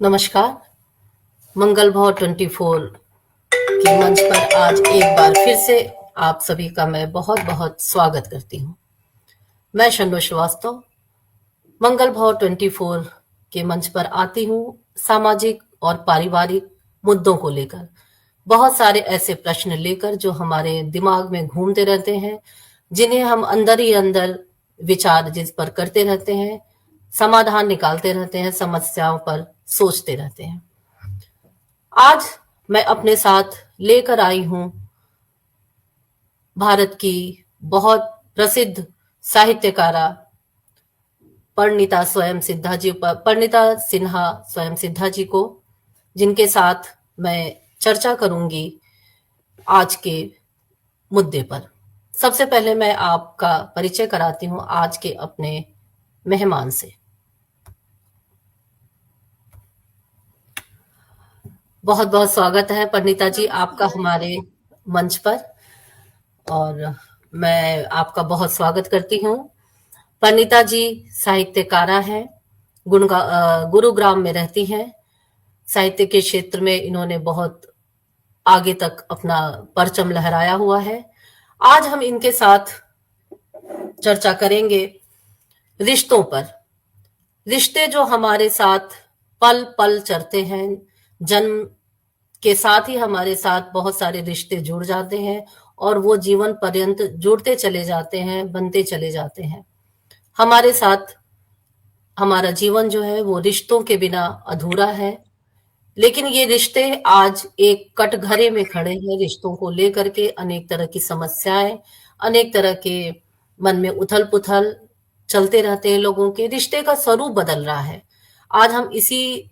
नमस्कार। मंगल भाव 24 के मंच पर आज एक बार फिर से आप सभी का मैं बहुत बहुत स्वागत करती हूँ। मैं शंडो श्रीवास्तव मंगल भाव 24 के मंच पर आती हूँ सामाजिक और पारिवारिक मुद्दों को लेकर। बहुत सारे ऐसे प्रश्न लेकर जो हमारे दिमाग में घूमते रहते हैं, जिन्हें हम अंदर ही अंदर विचार जिस पर करते रहते हैं, समाधान निकालते रहते हैं, समस्याओं पर सोचते रहते हैं। आज मैं अपने साथ लेकर आई हूं भारत की बहुत प्रसिद्ध साहित्यकारा परिणीता सिन्हा स्वयं सिद्धा जी को, जिनके साथ मैं चर्चा करूंगी आज के मुद्दे पर। सबसे पहले मैं आपका परिचय कराती हूं आज के अपने मेहमान से। बहुत बहुत स्वागत है परिणीता जी आपका हमारे मंच पर, और मैं आपका बहुत स्वागत करती हूँ। परिणीता जी साहित्यकारा हैं, गुरुग्राम में रहती हैं। साहित्य के क्षेत्र में इन्होंने बहुत आगे तक अपना परचम लहराया हुआ है। आज हम इनके साथ चर्चा करेंगे रिश्तों पर। रिश्ते जो हमारे साथ पल पल चलते हैं, जन्म के साथ ही हमारे साथ बहुत सारे रिश्ते जुड़ जाते हैं और वो जीवन पर्यंत जुड़ते चले जाते हैं, बनते चले जाते हैं। हमारे साथ हमारा जीवन जो है वो रिश्तों के बिना अधूरा है। लेकिन ये रिश्ते आज एक कटघरे में खड़े हैं। रिश्तों को लेकर के अनेक तरह की समस्याएं, अनेक तरह के मन में उथल पुथल चलते रहते हैं। लोगों के रिश्ते का स्वरूप बदल रहा है। आज हम इसी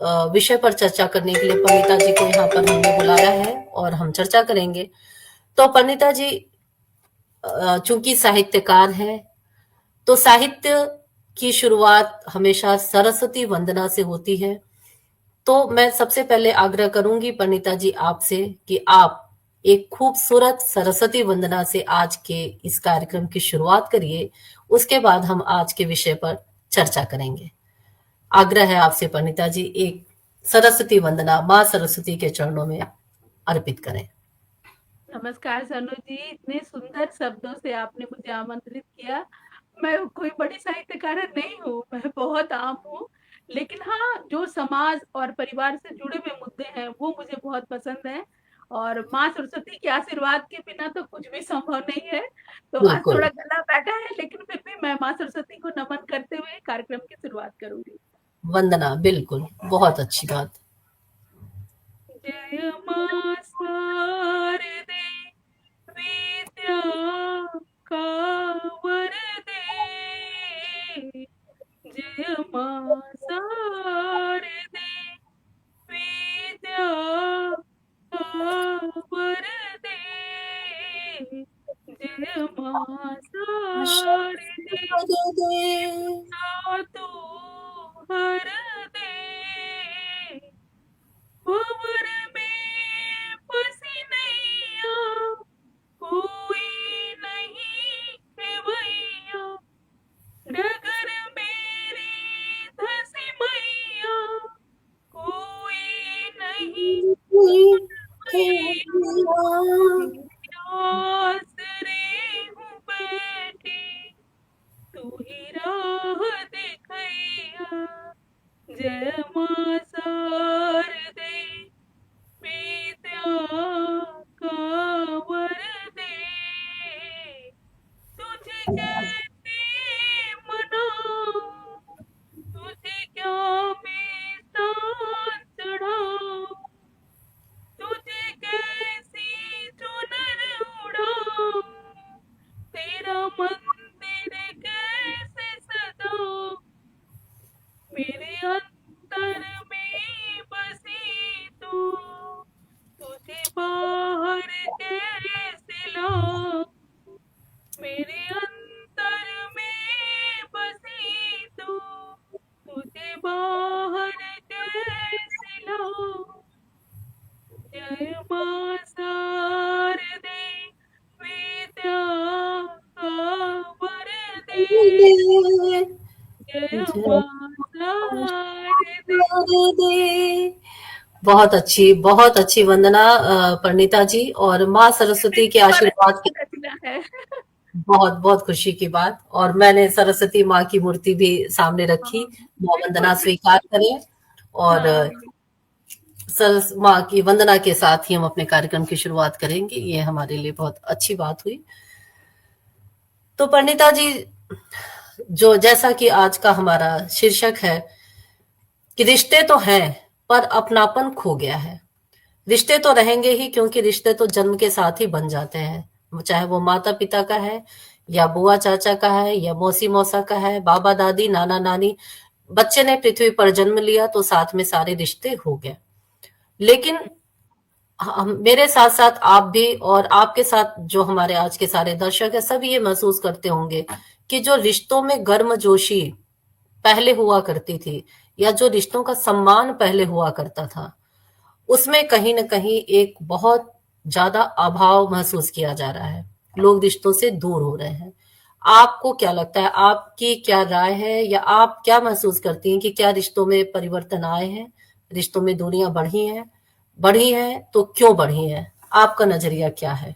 विषय पर चर्चा करने के लिए परिणीता जी को यहाँ पर हमने बुलाया है और हम चर्चा करेंगे। तो परिणीता जी चूंकि साहित्यकार हैं, तो साहित्य की शुरुआत हमेशा सरस्वती वंदना से होती है। तो मैं सबसे पहले आग्रह करूंगी परिणीता जी आपसे कि आप एक खूबसूरत सरस्वती वंदना से आज के इस कार्यक्रम की शुरुआत करिए। उसके बाद हम आज के विषय पर चर्चा करेंगे। आग्रह है आपसे परिणीता जी, एक सरस्वती वंदना माँ सरस्वती के चरणों में अर्पित करें। नमस्कार सनु जी, इतने सुंदर शब्दों से आपने मुझे आमंत्रित किया। मैं कोई बड़ी साहित्यकार नहीं हूँ, मैं बहुत आम हूँ। लेकिन हाँ, जो समाज और परिवार से जुड़े हुए मुद्दे हैं वो मुझे बहुत पसंद है। और माँ सरस्वती के आशीर्वाद के बिना तो कुछ भी संभव नहीं है। तो आज बिल्कुल। थोड़ा गला बैठा है, लेकिन फिर भी मैं माँ सरस्वती को नमन करते हुए कार्यक्रम की शुरुआत करूंगी। वंदना, बिल्कुल, बहुत अच्छी बात। जय मां शारदे विद्या का वरदे, जय मां शारदे विद्या का वरदे, जय मां शारदे तू हर दे, भंवर में फंसी नैया कोई नहीं है भैया, डगर मेरी धसी मैया कोई नहीं भैया, तेरे आसरे हूँ बैठी तू ही राह दिखैया, जय मां शारदे विद्या का वरदे, तुझे कैसे मनाऊं, तुझे क्या मैं शान चढ़ाऊं, तुझे कैसी चुनर उड़ाऊं, तेरा मंदिर कैसे सजाऊं, मेरे अंतर में बसी तू, तुझे बाहर कैसे लाऊं, मेरे अंतर में बसी तू, तुझे बाहर कैसे लाऊं, जय मां शारदे विद्या का वरदे। ये हमारे दे। दे। बहुत अच्छी वंदना परिणीता जी, और माँ सरस्वती के मेरी स्वरचित आशीर्वाद के रचना है। बहुत बहुत खुशी की बात। और मैंने सरस्वती माँ की मूर्ति भी सामने रखी। हाँ, माँ बिल्कुल, वंदना स्वीकार बिल्कुल। करें। और हाँ, सरस माँ की वंदना के साथ ही हम अपने कार्यक्रम की शुरुआत करेंगे। ये हमारे लिए बहुत अच्छी बात हुई। तो परिणीता जी, जो जैसा कि आज का हमारा शीर्षक है कि रिश्ते तो हैं पर अपनापन खो गया है। रिश्ते तो रहेंगे ही, क्योंकि रिश्ते तो जन्म के साथ ही बन जाते हैं, चाहे वो माता पिता का है, या बुआ चाचा का है, या मौसी मौसा का है, बाबा दादी नाना नानी। बच्चे ने पृथ्वी पर जन्म लिया तो साथ में सारे रिश्ते हो गए। लेकिन हम, मेरे साथ साथ आप भी, और आपके साथ जो हमारे आज के सारे दर्शक है, सब ये महसूस करते होंगे कि जो रिश्तों में गर्मजोशी पहले हुआ करती थी, या जो रिश्तों का सम्मान पहले हुआ करता था, उसमें कहीं न कहीं एक बहुत ज़्यादा अभाव महसूस किया जा रहा है। लोग रिश्तों से दूर हो रहे हैं। आपको क्या लगता है? आपकी क्या राय है, या आप क्या महसूस करती हैं कि क्या रिश्तों में परिवर्तन आए हैं? रिश्तों में दूरियां बढ़ी हैं? बढ़ी हैं तो क्यों बढ़ी हैं? आपका नजरिया क्या है?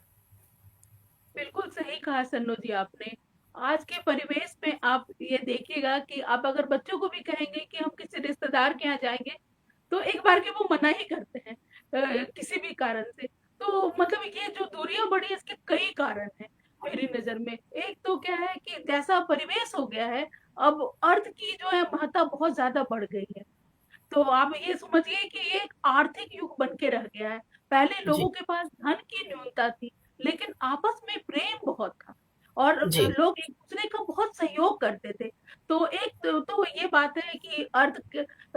बिल्कुल सही कहा सन्नू जी आपने। आज के परिवेश में आप ये देखिएगा कि आप अगर बच्चों को भी कहेंगे कि हम किसी रिश्तेदार के यहाँ जाएँगे, तो एक बार के वो मना ही करते हैं किसी भी कारण से। तो मतलब ये जो दूरियां बढ़ी है, इसके कई कारण हैं मेरी नजर में। एक तो क्या है कि जैसा परिवेश हो गया है, अब अर्थ की जो है महत्ता बहुत ज्यादा बढ़ गई है। तो आप ये समझिए कि ये एक आर्थिक युग बन के रह गया है। पहले लोगों जी, के पास धन की न्यूनता थी, लेकिन आपस में प्रेम बहुत था और जी, लोग एक दूसरे का बहुत सहयोग करते थे। तो एक तो ये बात है कि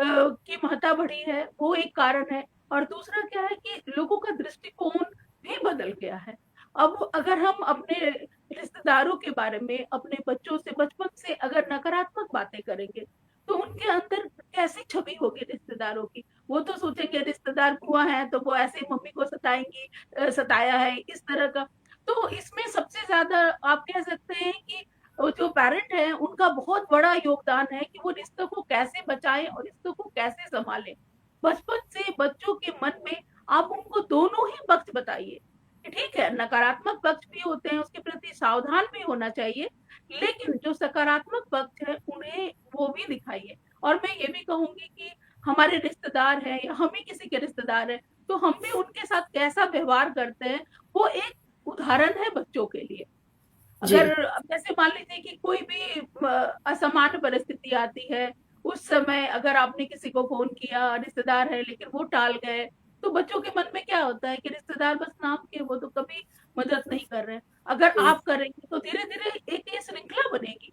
की महत्ता बढ़ी है, वो एक कारण है। और दूसरा क्या है कि लोगों का दृष्टिकोण भी बदल गया है। अब अगर हम अपने रिश्तेदारों के बारे में अपने बच्चों से बचपन से अगर नकारात्मक बातें करेंगे, तो उनके अंदर कैसी छवि होगी रिश्तेदारों की। वो तो सोचेंगे रिश्तेदार बुआ है तो वो ऐसे मम्मी को सताएंगी, सताया है इस तरह का। तो इसमें सबसे ज्यादा आप कह सकते हैं कि जो पेरेंट है उनका बहुत बड़ा योगदान है कि वो रिश्तों को कैसे बचाएं और रिश्तों को कैसे संभालें। बचपन से बच्चों के मन में आप उनको दोनों ही पक्ष बताइए कि ठीक है, नकारात्मक पक्ष भी होते हैं, उसके प्रति सावधान भी होना चाहिए, लेकिन जो सकारात्मक पक्ष है उन्हें वो भी दिखाइए। और मैं ये भी कहूंगी कि हमारे रिश्तेदार हैं या हम ही किसी के रिश्तेदार हैं, तो हम भी उनके साथ कैसा व्यवहार करते हैं, वो एक उदाहरण है बच्चों के लिए। जी, अगर जैसे मान लीजिए कि कोई भी असामान्य परिस्थिति आती है, उस समय अगर आपने किसी को फ़ोन किया, रिश्तेदार है लेकिन वो टाल गए, तो बच्चों के मन में क्या होता है कि रिश्तेदार बस नाम के, वो तो कभी मदद नहीं कर रहे हैं। अगर जी, आप करेंगे तो धीरे-धीरे एक ये श्रृंखला बनेगी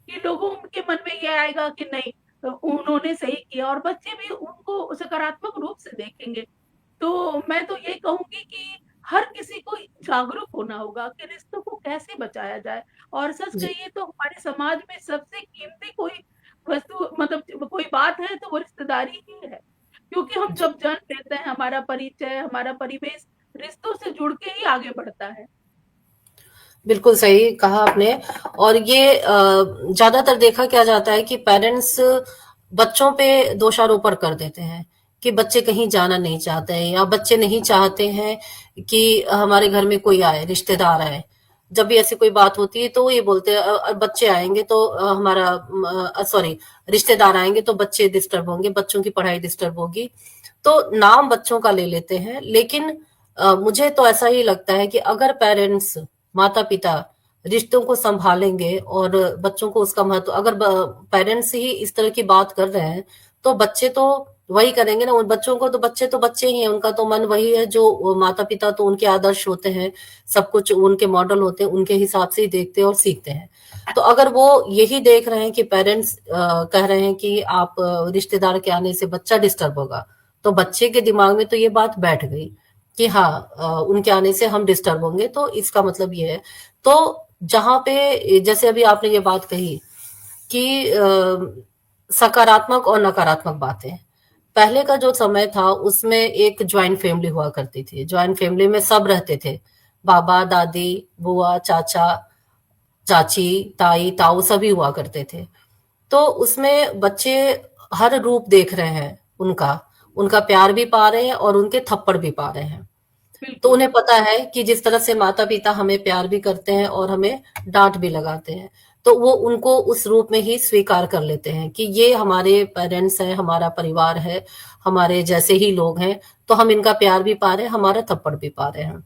कि लोगों के मन में ये आएगा कि नहीं, उन्होंने सही किया और बच्चे भी उनको सकारात्मक रूप से देखेंगे। तो मैं तो ये कहूँगी कि हर किसी को जागरूक होना होगा कि रिश्तों को कैसे बचाया जाए। और सच जी, कहिए तो हमारे समाज में सबसे कीमती कोई वस्तु मतलब कोई बात है तो वो रिश्तेदारी ही है। क्योंकि हम जी। जब जन्म लेते हैं, हमारा परिचय, हमारा परिवेश रिश्तों से जुड़ के ही आगे बढ़ता है। बिल्कुल सही कहा आपने। और ये ज्यादातर देखा क्या जाता है कि पेरेंट्स बच्चों पे दोषारोपण कर देते हैं कि बच्चे कहीं जाना नहीं चाहते हैं, या बच्चे नहीं चाहते हैं कि हमारे घर में कोई आए, रिश्तेदार आए। जब भी ऐसी कोई बात होती है तो वो ये बोलते हैं बच्चे आएंगे तो हमारा सॉरी, रिश्तेदार आएंगे तो बच्चे डिस्टर्ब होंगे, बच्चों की पढ़ाई डिस्टर्ब होगी। तो नाम बच्चों का ले लेते हैं। लेकिन मुझे तो ऐसा ही लगता है कि अगर पेरेंट्स, माता पिता रिश्तों को संभालेंगे, और बच्चों को उसका महत्व, अगर पेरेंट्स ही इस तरह की बात कर रहे हैं, तो बच्चे तो वही करेंगे ना। उन बच्चों को तो बच्चे ही हैं, उनका तो मन वही है जो माता पिता तो उनके आदर्श होते हैं, सब कुछ उनके मॉडल होते हैं, उनके हिसाब से ही देखते हैं और सीखते हैं। तो अगर वो यही देख रहे हैं कि पेरेंट्स कह रहे हैं कि आप रिश्तेदार के आने से बच्चा डिस्टर्ब होगा, तो बच्चे के दिमाग में तो ये बात बैठ गई कि हाँ, उनके आने से हम डिस्टर्ब होंगे, तो इसका मतलब ये है। तो जहां पे जैसे अभी आपने ये बात कही कि सकारात्मक और नकारात्मक बातें, पहले का जो समय था उसमें एक ज्वाइंट फैमिली हुआ करती थी। ज्वाइंट फैमिली में सब रहते थे, बाबा दादी बुआ चाचा चाची ताई ताऊ सभी हुआ करते थे। तो उसमें बच्चे हर रूप देख रहे हैं उनका, उनका प्यार भी पा रहे हैं और उनके थप्पड़ भी पा रहे हैं। तो बिल्कुल। उन्हें पता है कि जिस तरह से माता-पिता हमें प्यार भी करते हैं और हमें डाँट भी लगाते हैं, तो वो उनको उस रूप में ही स्वीकार कर लेते हैं कि ये हमारे पेरेंट्स हैं, हमारा परिवार है, हमारे जैसे ही लोग हैं, तो हम इनका प्यार भी पा रहे हैं, हमारा थप्पड़ भी पा रहे हैं।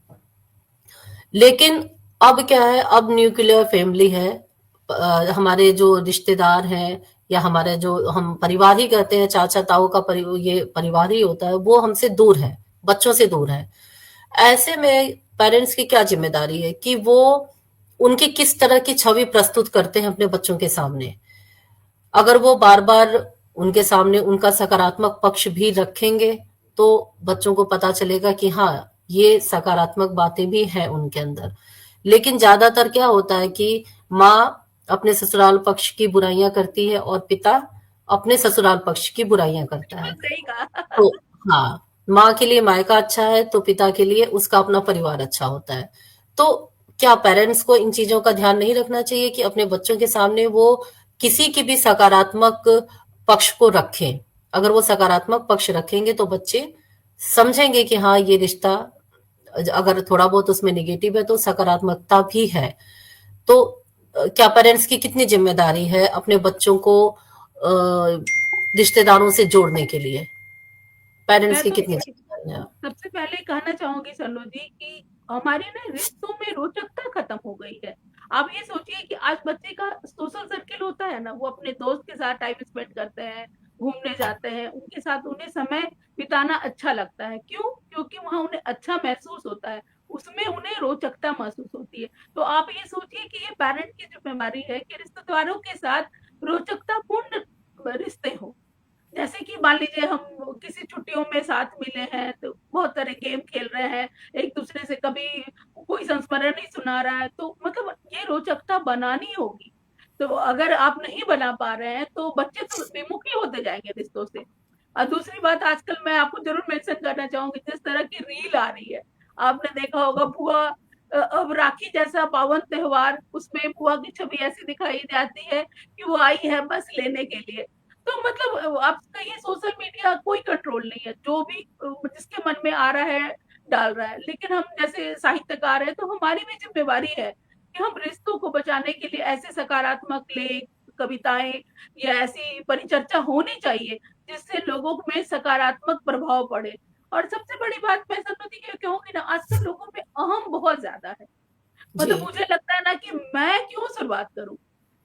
लेकिन अब क्या है, अब न्यूक्लियर फैमिली है। हमारे जो रिश्तेदार हैं या हमारे जो हम परिवार ही कहते हैं, चाचा ताऊ का ये परिवार ही होता है, वो हमसे दूर है, बच्चों से दूर है। ऐसे में पेरेंट्स की क्या जिम्मेदारी है कि वो उनकी किस तरह की छवि प्रस्तुत करते हैं अपने बच्चों के सामने। अगर वो बार बार उनके सामने उनका सकारात्मक पक्ष भी रखेंगे तो बच्चों को पता चलेगा कि हाँ, ये सकारात्मक बातें भी हैं उनके अंदर। लेकिन ज्यादातर क्या होता है कि माँ अपने ससुराल पक्ष की बुराइयां करती है और पिता अपने ससुराल पक्ष की बुराइयां करता बिल्कुल है। सही कहा। तो हाँ, माँ के लिए मायका अच्छा है तो पिता के लिए उसका अपना परिवार अच्छा होता है। तो क्या पेरेंट्स को इन चीजों का ध्यान नहीं रखना चाहिए कि अपने बच्चों के सामने वो किसी की भी सकारात्मक पक्ष को रखें। अगर वो सकारात्मक पक्ष रखेंगे तो बच्चे समझेंगे कि हाँ, ये रिश्ता अगर थोड़ा बहुत उसमें नेगेटिव है तो सकारात्मकता भी है। तो क्या पेरेंट्स की कितनी जिम्मेदारी है अपने बच्चों को रिश्तेदारों से जोड़ने के लिए? पेरेंट्स मैं की तो कितनी ये जिम्मेदारी है? सबसे पहले कहना चाहूंगी सन्नू जी कि हमारे ना रिश्तों में रोचकता खत्म हो गई है। आप ये सोचिए कि आज बच्चे का सोशल सर्किल होता है ना, वो अपने दोस्त के साथ टाइम स्पेंड करते हैं, घूमने जाते हैं, उनके साथ उन्हें समय बिताना अच्छा लगता है। क्यों? क्योंकि वहां उन्हें अच्छा महसूस होता है, उसमें उन्हें रोचकता महसूस होती है। तो आप ये सोचिए कि ये पेरेंट की जिम्मेवारी है कि रिश्तेदारों के साथ रोचकता पूर्ण रिश्ते हो। जैसे कि मान लीजिए हम किसी छुट्टियों में साथ मिले हैं तो बहुत सारे गेम खेल रहे हैं, एक दूसरे से कभी कोई संस्मरण नहीं सुना रहा है, तो मतलब ये रोचकता बनानी होगी। तो अगर आप नहीं बना पा रहे हैं तो बच्चे तो विमुख ही होते जाएंगे रिश्तों से। और दूसरी बात, आजकल मैं आपको जरूर मेंशन करना चाहूंगी, जिस तरह की रील आ रही है, आपने देखा होगा बुआ, अब राखी जैसा पावन त्योहार, उसमें बुआ की छवि ऐसी दिखाई जाती है कि वो आई है बस लेने के लिए। तो मतलब आपका ये सोशल मीडिया कोई कंट्रोल नहीं है, जो भी जिसके मन में आ रहा है डाल रहा है। लेकिन हम जैसे साहित्यकार हैं तो हमारी भी जिम्मेवारी है कि हम रिश्तों को बचाने के लिए ऐसे सकारात्मक लेख, कविताएं या ऐसी परिचर्चा होनी चाहिए जिससे लोगों में सकारात्मक प्रभाव पड़े। और सबसे बड़ी बात मैं समझती कहूंगी ना, आजकल लोगों में अहम बहुत ज्यादा है। जी। मतलब मुझे लगता है ना कि मैं क्यों शुरुआत करूं,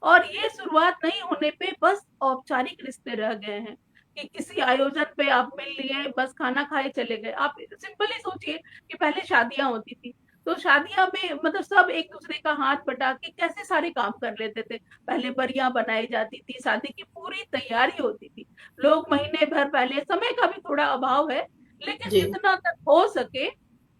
और ये शुरुआत नहीं होने पे बस औपचारिक रिश्ते रह गए हैं कि किसी आयोजन पे आप मिल लिए, बस खाना खाए चले गए। आप सिंपली सोचिए कि पहले शादियां होती थी, तो शादियां में मतलब सब एक दूसरे का हाथ बटा के कैसे सारे काम कर लेते थे। पहले बरियां बनाई जाती थी, शादी की पूरी तैयारी होती थी, लोग महीने भर पहले, समय का भी थोड़ा अभाव है लेकिन जी। जितना तक हो सके,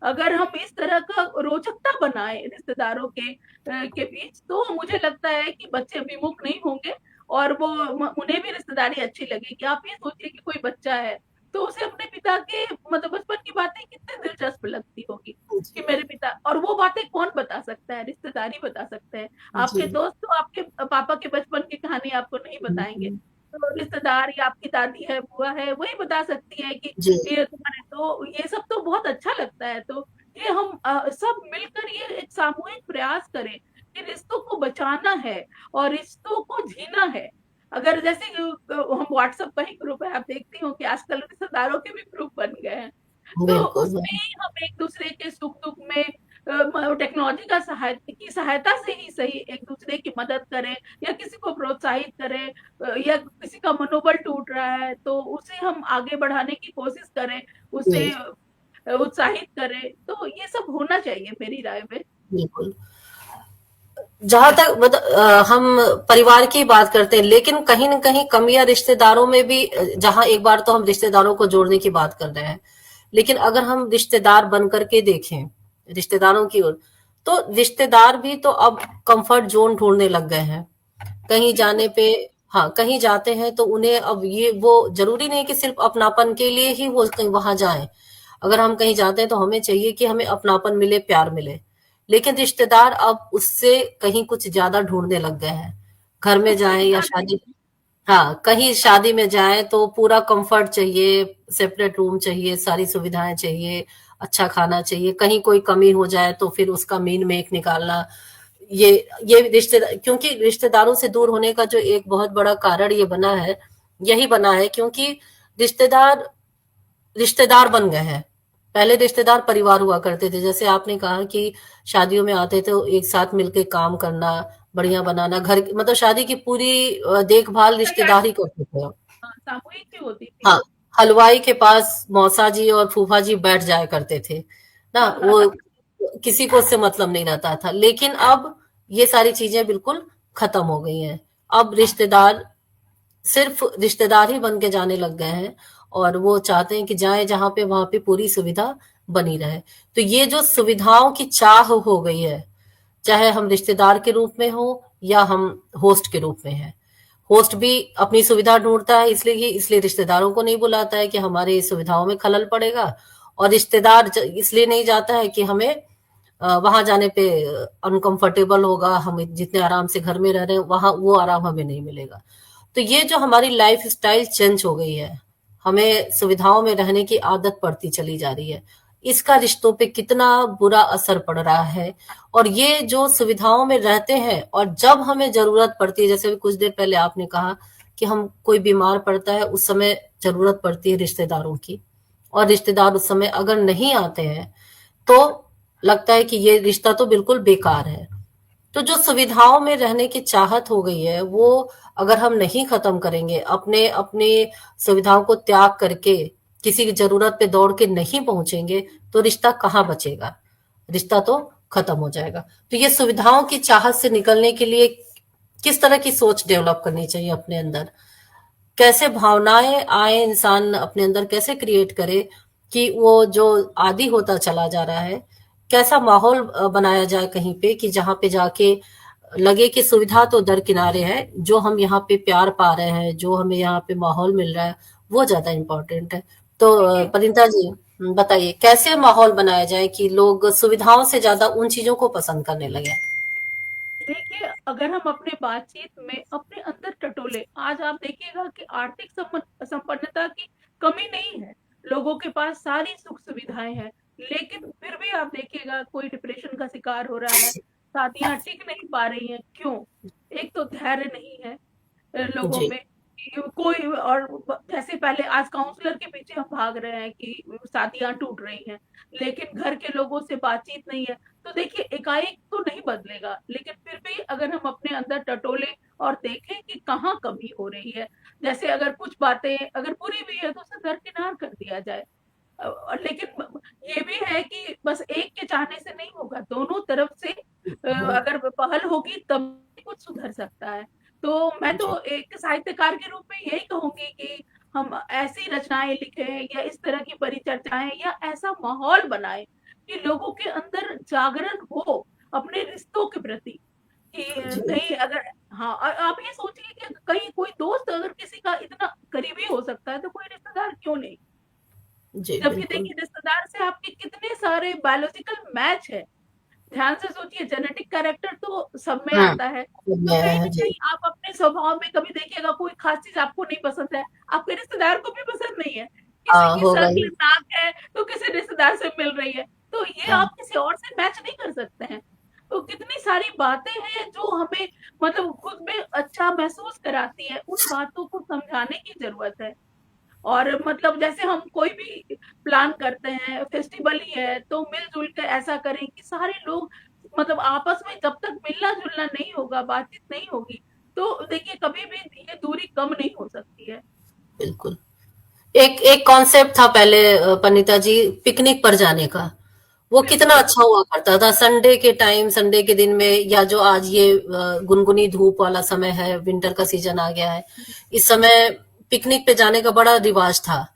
अगर हम इस तरह का रोचकता बनाए रिश्तेदारों के बीच, तो मुझे लगता है कि बच्चे विमुख नहीं होंगे और वो उन्हें भी रिश्तेदारी अच्छी लगेगी। आप ये सोचिए कि कोई बच्चा है तो उसे अपने पिता के मतलब बचपन की बातें कितनी दिलचस्प लगती होगी कि जी। मेरे पिता, और वो बातें कौन बता सकता है? रिश्तेदारी बता सकते हैं। जी। आपके दोस्त तो आपके पापा के बचपन की कहानी आपको नहीं बताएंगे, तो रिश्तेदार या आपकी दादी है, बुआ है, वही बता सकती है कि जी। ये तुम्हारे, तो ये सब तो बहुत अच्छा लगता है। तो ये हम सब मिलकर ये एक सामूहिक प्रयास करें कि रिश्तों को बचाना है और रिश्तों को जीना है। अगर जैसे हम व्हाट्सएप का ही ग्रुप है, आप देखती हो कि आजकल रिश्तेदारों के भी ग्रुप बन गए हैं, तो बिल्कुल। उसमें ही हम एक दूसरे के सुख दुख में टेक्नोलॉजी का सहायता से ही सही एक दूसरे की मदद करें या किसी को प्रोत्साहित करें, या किसी का मनोबल टूट रहा है तो उसे हम आगे बढ़ाने की कोशिश करें, जी। उसे उत्साहित करें। तो ये सब होना चाहिए मेरी राय में। बिल्कुल। जहां तक हम परिवार की बात करते हैं लेकिन कहीं न कहीं कमियां रिश्तेदारों में भी, जहां एक बार तो हम रिश्तेदारों को जोड़ने की बात कर रहे हैं, लेकिन अगर हम रिश्तेदार बन करके देखें रिश्तेदारों की ओर, तो रिश्तेदार भी तो अब कंफर्ट जोन ढूंढने लग गए हैं। कहीं बिल्कुल। जाने पे, हाँ, कहीं जाते हैं तो उन्हें अब ये वो जरूरी नहीं कि सिर्फ अपनापन के लिए ही वो कहीं वहां जाएं। अगर हम कहीं जाते हैं तो हमें चाहिए कि हमें अपनापन मिले, प्यार मिले। लेकिन रिश्तेदार अब उससे कहीं कुछ ज्यादा ढूंढने लग गए हैं। घर में उससे जाएं या ज्यादा शादी, ही। हाँ, कहीं शादी में जाएँ तो पूरा कम्फ़र्ट चाहिए, सेपरेट रूम चाहिए, सारी सुविधाएँ चाहिए, अच्छा खाना चाहिए, कहीं कोई कमी हो जाए तो फिर उसका मीन मेक निकालना। ये ये रिश्तेदार, क्योंकि रिश्तेदारों से दूर होने का जो एक बहुत बड़ा कारण ये बना है, यही बना है क्योंकि रिश्तेदार रिश्तेदार बन गए हैं। पहले रिश्तेदार परिवार हुआ करते थे। जैसे आपने कहा कि शादियों में आते थे, एक साथ मिलके काम करना, बढ़िया बनाना, घर मतलब शादी की पूरी देखभाल रिश्तेदार ही तैयारी करते थे। सामूहिक ही होती थी। हाँ, हलवाई के पास मौसा जी और फूफा जी बैठ जाया करते थे ना, वो किसी को उससे मतलब नहीं रहता था। लेकिन अब ये सारी चीजें बिल्कुल खत्म हो गई हैं। अब रिश्तेदार सिर्फ रिश्तेदार ही बन के जाने लग गए हैं, और वो चाहते हैं कि जाए जहां पे वहां पे पूरी सुविधा बनी रहे। तो ये जो सुविधाओं की चाह हो गई है, चाहे हम रिश्तेदार के रूप में हो या हम होस्ट के रूप में हैं। होस्ट भी अपनी सुविधा ढूंढता है, इसलिए रिश्तेदारों को नहीं बुलाता है कि हमारी सुविधाओं में खलल पड़ेगा, और रिश्तेदार इसलिए नहीं जाता है कि हमें वहां जाने पे अनकंफर्टेबल होगा, हम जितने आराम से घर में रह रहे हैं वहां वो आराम हमें नहीं मिलेगा। तो ये जो हमारी लाइफ स्टाइल चेंज हो गई है, हमें सुविधाओं में रहने की आदत पड़ती चली जा रही है, इसका रिश्तों पे कितना बुरा असर पड़ रहा है। और ये जो सुविधाओं में रहते हैं और जब हमें जरूरत पड़ती है, जैसे भी कुछ देर पहले आपने कहा कि हम कोई बीमार पड़ता है उस समय जरूरत पड़ती है रिश्तेदारों की, और रिश्तेदार उस समय अगर नहीं आते हैं तो लगता है कि ये रिश्ता तो बिल्कुल बेकार है। तो जो सुविधाओं में रहने की चाहत हो गई है, वो अगर हम नहीं खत्म करेंगे, अपने अपने सुविधाओं को त्याग करके किसी की जरूरत पे दौड़ के नहीं पहुंचेंगे, तो रिश्ता कहाँ बचेगा? रिश्ता तो खत्म हो जाएगा। तो ये सुविधाओं की चाहत से निकलने के लिए किस तरह की सोच डेवलप करनी चाहिए अपने अंदर? कैसे भावनाएं आए इंसान अपने अंदर कैसे क्रिएट करे कि वो जो आदी होता चला जा रहा है, कैसा माहौल बनाया जाए कहीं पे कि जहां पे जाके लगे कि सुविधा तो दरकिनारे है, जो हम यहाँ पे प्यार पा रहे हैं, जो हमें यहाँ पे माहौल मिल रहा है, वो ज्यादा इम्पोर्टेंट है। तो देखिए परिणीता जी, बताइए कैसे माहौल बनाया जाए कि लोग सुविधाओं से ज्यादा उन चीजों को पसंद करने लगे। देखिए, अगर हम अपने बातचीत में अपने अंदर टटोले, आज आप देखिएगा कि आर्थिक संपन्नता की कमी नहीं है, लोगों के पास सारी सुख सुविधाएं हैं, लेकिन फिर भी आप देखिएगा कोई डिप्रेशन का शिकार हो रहा है, शादियां टिक नहीं पा रही हैं। क्यों? एक तो धैर्य नहीं है लोगों जी। में कि कोई और जैसे पहले आज काउंसलर के पीछे हम भाग रहे हैं कि शादियां टूट रही हैं, लेकिन घर के लोगों से बातचीत नहीं है। तो देखिए एकाएक तो नहीं बदलेगा, लेकिन फिर भी अगर हम अपने अंदर टटोले और देखें कि कहाँ कमी हो रही है, जैसे अगर कुछ बातें अगर बुरी भी है तो उसे दरकिनार कर दिया जाए। लेकिन ये भी है कि बस एक के चाहने से नहीं होगा, दोनों तरफ से अगर पहल होगी तब कुछ सुधर सकता है। तो मैं जी। तो एक साहित्यकार के रूप में यही कहूंगी कि हम ऐसी रचनाएं लिखें या इस तरह की परिचर्चाएं या ऐसा माहौल बनाएं कि लोगों के अंदर जागरण हो अपने रिश्तों के प्रति कि जी। नहीं अगर हाँ आप ये सोचिए कि कहीं कोई दोस्त अगर किसी का इतना करीबी हो सकता है तो कोई रिश्तेदार क्यों नहीं। जी जबकि बिल्कुल। देखिए रिश्तेदार से आपके कितने सारे बायोलॉजिकल मैच है। ध्यान से सोचिए जेनेटिक कैरेक्टर तो सब में आता है। तो कहीं मैं न जी। कहीं आप अपने स्वभाव में कभी देखिएगा कोई ख़ास चीज़ आपको नहीं पसंद है, आपके रिश्तेदार को भी पसंद नहीं है। किसी हाँ, की होगा शक्ल ही। नाक है, तो किसी रिश्तेदार से मिल रही है। तो ये हाँ, आप किसी और से मैच नहीं कर सकते हैं। तो कितनी सारी बातें हैं जो हमें मतलब खुद में अच्छा महसूस कराती है, उन बातों को समझाने की ज़रूरत है। और मतलब जैसे हम कोई भी प्लान करते हैं, फेस्टिवल ही है, तो मिल-जुल के ऐसा करें कि सारे लोग मतलब आपस में जब तक मिलना-जुलना नहीं होगा, बातचीत नहीं होगी, तो देखिए कभी भी ये दूरी कम नहीं हो सकती है। बिल्कुल। एक एक कॉन्सेप्ट था पहले पनीता जी, पिकनिक पर जाने का। वो कितना बिल्कुल। अच्छा हुआ करता था संडे के टाइम, संडे के दिन में, या जो आज ये गुनगुनी धूप वाला समय है, विंटर का सीजन आ गया है, इस समय पिकनिक पे जाने का बड़ा रिवाज था।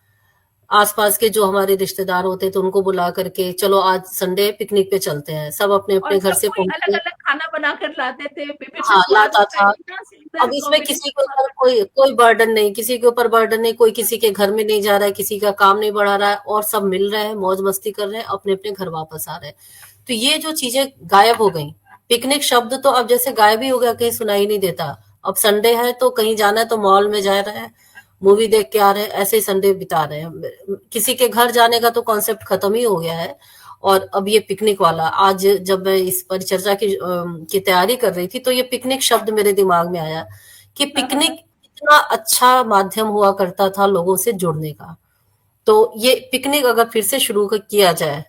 आसपास के जो हमारे रिश्तेदार होते थे उनको बुला करके, चलो आज संडे पिकनिक पे चलते हैं, सब अपने और अपने घर सब से कोई पहुंचे। अलग-अलग खाना बनाकर लाते थे, विभिन्न हाँ, लाता स्वादों का था। इतना सुंदर अब इसमें किसी के कॉम्बिनेशन ऊपर होता कोई कोई बर्डन नहीं, किसी के ऊपर बर्डन नहीं, कोई किसी के घर में नहीं जा रहा है, किसी का काम नहीं बढ़ा रहा है, और सब मिल रहे हैं, मौज मस्ती कर रहे हैं, अपने अपने घर वापस आ रहे हैं। तो ये जो चीजें गायब हो गई, पिकनिक शब्द तो अब जैसे गायब ही हो गया, कहीं सुनाई नहीं देता। अब संडे है तो कहीं जाना है तो मॉल में जा रहे हैं, मूवी देख के आ रहे हैं, ऐसे ही संडे बिता रहे हैं। किसी के घर जाने का तो कॉन्सेप्ट खत्म ही हो गया है। और अब ये पिकनिक वाला, आज जब मैं इस परिचर्चा की तैयारी कर रही थी तो ये पिकनिक शब्द मेरे दिमाग में आया कि हाँ, हाँ, पिकनिक इतना अच्छा माध्यम हुआ करता था लोगों से जुड़ने का। तो ये पिकनिक अगर फिर से शुरू किया जाए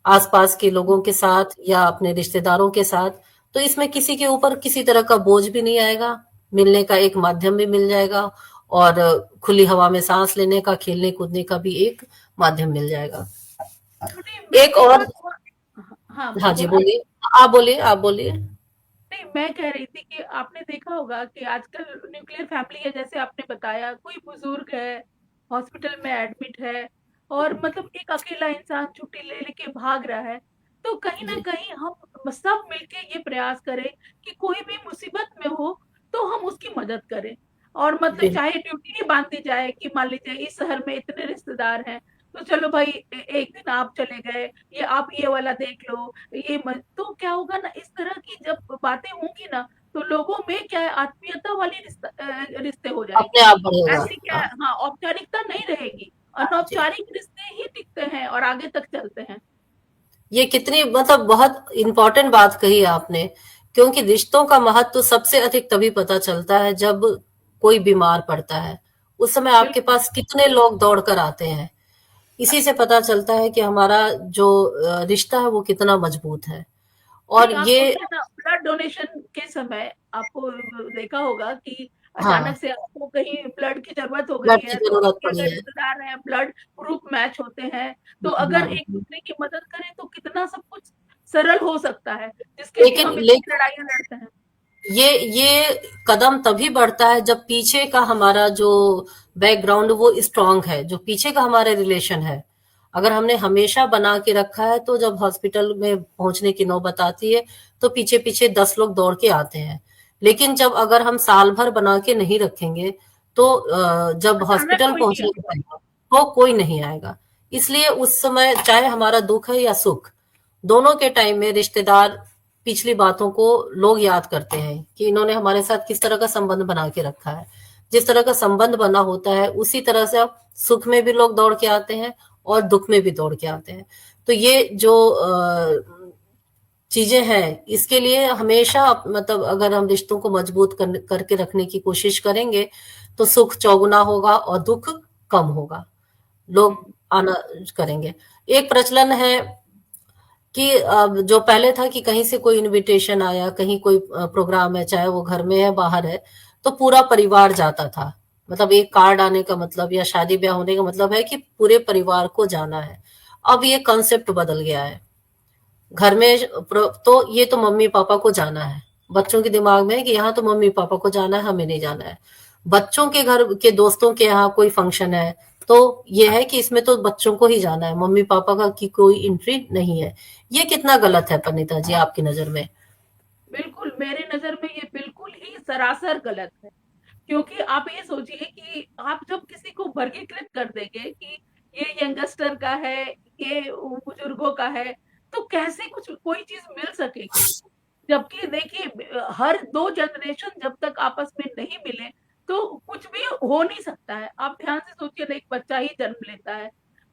आसपास के लोगों के साथ या अपने रिश्तेदारों के साथ, तो इसमें किसी के ऊपर किसी तरह का बोझ भी नहीं आएगा, मिलने का एक माध्यम भी मिल जाएगा और खुली हवा में सांस लेने का, खेलने कूदने का भी एक माध्यम मिल जाएगा। तो नहीं, मैं एक एक और। बात और हाँ, हाँ, हाँ जी, बोलिए। बोलिए। आप बोलिए, आप बोलिए। नहीं, मैं कह रही थी कि आपने देखा होगा कि आजकल न्यूक्लियर फैमिली है, जैसे आपने बताया, कोई बुजुर्ग है, हॉस्पिटल में एडमिट है और मतलब एक अकेला इंसान छुट्टी ले लेके भाग रहा है, तो कहीं ना जी, कहीं हम सब मिलके ये प्रयास करें कि कोई भी मुसीबत में हो तो हम उसकी मदद करें। और मतलब बिल्कुल। चाहे ड्यूटी ही बांध दी जाए कि मान लीजिए इस शहर में इतने रिश्तेदार हैं, तो चलो भाई एक दिन आप चले गए, ये आप ये वाला देख लो, तो क्या होगा ना, इस तरह की जब बातें होंगी ना, तो लोगों में क्या है, आत्मीयता वाली रिश्ते हो अपने जाएंगे। आप बढ़ेगा। ऐसी क्या हाँ, है, हाँ, औपचारिकता नहीं रहेगी, जी। अनौपचारिक रिश्ते ही टिकते हैं और आगे तक चलते हैं। ये कितनी मतलब बहुत इम्पोर्टेंट बात कही आपने, क्योंकि रिश्तों का महत्व सबसे अधिक तभी पता चलता है जब कोई बीमार पड़ता है। उस समय आपके बिल्कुल। पास कितने लोग दौड़ कर आते हैं। इसी से पता चलता है कि हमारा जो रिश्ता है वो कितना मजबूत है। नहीं, और आप ये। सोचिए ना, ब्लड डोनेशन के समय आपको देखा होगा कि हाँ, अचानक से आपको कहीं ब्लड की जरूरत हो गई ब्लड की है, तो जरूरत आपके पड़ी अगर है। रिश्तेदार हैं, ब्लड ग्रुप मैच होते हैं, तो अगर एक हम्म। दूसरे की मदद करें तो कितना सब कुछ सरल हो सकता है, जिसके लिए लेकिन हम इतनी लेकिन लड़ाइयां लड़ते हैं। ये कदम तभी बढ़ता है जब पीछे का हमारा जो बैकग्राउंड वो स्ट्रांग है, जो पीछे का हमारा रिलेशन है। अगर हमने हमेशा बना के रखा है तो जब हॉस्पिटल में पहुंचने की नौबत आती है तो पीछे पीछे 10 लोग दौड़ के आते हैं। लेकिन जब अगर हम साल भर बना के नहीं रखेंगे तो जब अचानक हॉस्पिटल कोई नहीं पहुंचने आता। का टाइम तो कोई नहीं आएगा। इसलिए उस समय चाहे हमारा दुख है या सुख, दोनों के टाइम में रिश्तेदार पिछली बातों को लोग याद करते हैं कि इन्होंने हमारे साथ किस तरह का संबंध बना के रखा है। जिस तरह का संबंध बना होता है उसी तरह से अब सुख में भी लोग दौड़ के आते हैं और दुख में भी दौड़ के आते हैं। तो ये जो चीजें हैं इसके लिए हमेशा मतलब अगर हम रिश्तों को मजबूत करके रखने की कोशिश करेंगे तो सुख चौगुना होगा और दुख कम होगा। लोग हम्म। आना करेंगे। एक प्रचलन है कि अब जो पहले था कि कहीं से कोई इनविटेशन आया, कहीं कोई प्रोग्राम है, चाहे वो घर में है, बाहर है, तो पूरा परिवार जाता था। मतलब एक कार्ड आने का मतलब या शादी ब्याह होने का मतलब है कि पूरे परिवार को जाना है। अब ये कॉन्सेप्ट बदल गया है। घर में तो ये तो मम्मी पापा को जाना है। बच्चों के दिमाग में है कि यहाँ तो मम्मी पापा को जाना है, हमें नहीं जाना है। बच्चों के घर के दोस्तों के यहाँ कोई फंक्शन है तो ये है कि इसमें तो बच्चों को ही जाना है, मम्मी पापा का की कोई एंट्री नहीं है। ये कितना गलत है पनिता जी आपकी नजर में? बिल्कुल, मेरे नजर में ये बिल्कुल ही सरासर गलत है। क्योंकि आप ये सोचिए कि आप जब किसी को वर्गीकृत कर देंगे कि ये यंगस्टर का है, ये बुजुर्गों का है, तो कैसे कुछ कोई चीज मिल सकेगी? जबकि देखिए, हर 2 जनरेशन जब तक आपस में नहीं मिले, तो कुछ भी हो नहीं सकता है। आप ध्यान से सोचिए ना, एक बच्चा ही जन्म लेता है,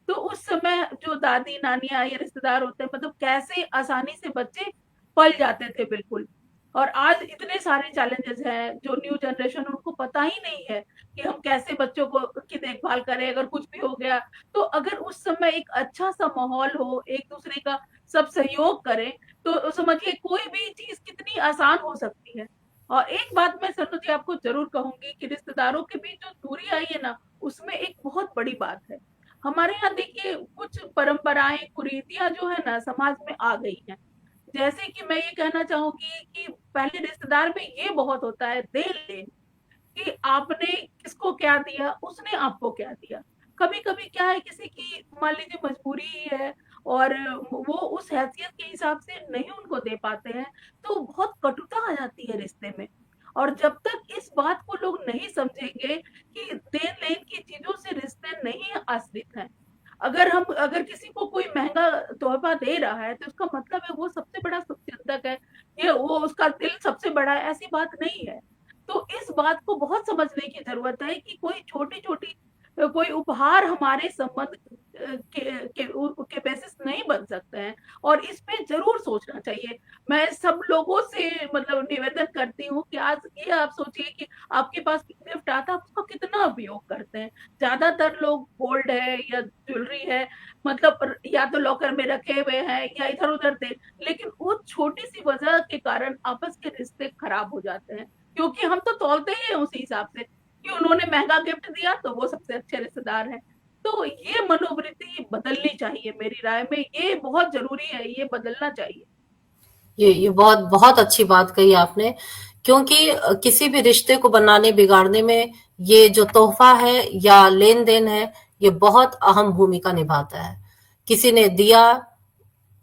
तो उस समय जो दादी, नानियाँ या रिश्तेदार होते हैं, मतलब कैसे आसानी से बच्चे पल जाते थे बिल्कुल। और आज इतने सारे चैलेंजेस हैं, जो न्यू जनरेशन उनको पता ही नहीं है कि हम कैसे बच्चों को की देखभाल करें, अगर कुछ भी हो गया। तो अगर उस समय एक अच्छा-सा माहौल हो, एक-दूसरे का सब सहयोग करें, तो समझिए कोई भी चीज कितनी आसान हो सकती है। और एक बात मैं सनु जी आपको जरूर कहूंगी कि रिश्तेदारों के बीच जो दूरी आई है ना, उसमें एक बहुत बड़ी बात है। हमारे यहाँ देखिए, कुछ परंपराएं, कुरीतियां जो है ना, समाज में आ गई हैं। जैसे कि मैं ये कहना चाहूंगी कि पहले रिश्तेदार में ये बहुत होता है, दे लेन, कि आपने किसको क्या दिया, उसने आपको क्या दिया। कभी कभी क्या है, किसी की मान लीजिए मजबूरी ही है और वो उस हैसियत के हिसाब से नहीं उनको दे पाते हैं, तो बहुत कटुता आ जाती है रिश्ते में। और जब तक इस बात को लोग नहीं समझेंगे कि देन लेन की चीजों से रिश्ते नहीं आश्रित हैं। अगर किसी को कोई महंगा तोहफा दे रहा है, तो उसका मतलब है वो सबसे बड़ा शुभचिंतक है, ये वो उसका दिल सबसे बड़ा है, ऐसी बात नहीं है। तो इस बात को बहुत समझने की ज़रूरत है कि कोई छोटी-छोटी कोई उपहार हमारे संबंध के बेसिस नहीं बन सकते हैं, और इस पे ज़रूर सोचना चाहिए। मैं सब लोगों से मतलब निवेदन करती हूँ कि आज ये आप सोचिए कि आपके पास गिफ्ट आता है, आप उसका कितना उपयोग करते हैं। ज़्यादातर लोग गोल्ड है या ज्वेलरी है, मतलब या तो लॉकर में रखे हुए हैं या इधर-उधर दे, लेकिन वो छोटी-सी वजह के कारण आपस के रिश्ते खराब हो जाते हैं। क्योंकि हम तो तौलते ही हैं उसी हिसाब से कि उन्होंने महंगा गिफ्ट दिया तो वो सबसे अच्छे रिश्तेदार हैं। तो ये मनोवृत्ति बदलनी चाहिए, मेरी राय में ये बहुत जरूरी है, ये बदलना चाहिए। ये बहुत बहुत अच्छी बात कही आपने, क्योंकि किसी भी रिश्ते को बनाने बिगाड़ने में ये जो तोहफा है या लेन देन है, ये बहुत अहम भूमिका निभाता है। किसी ने दिया,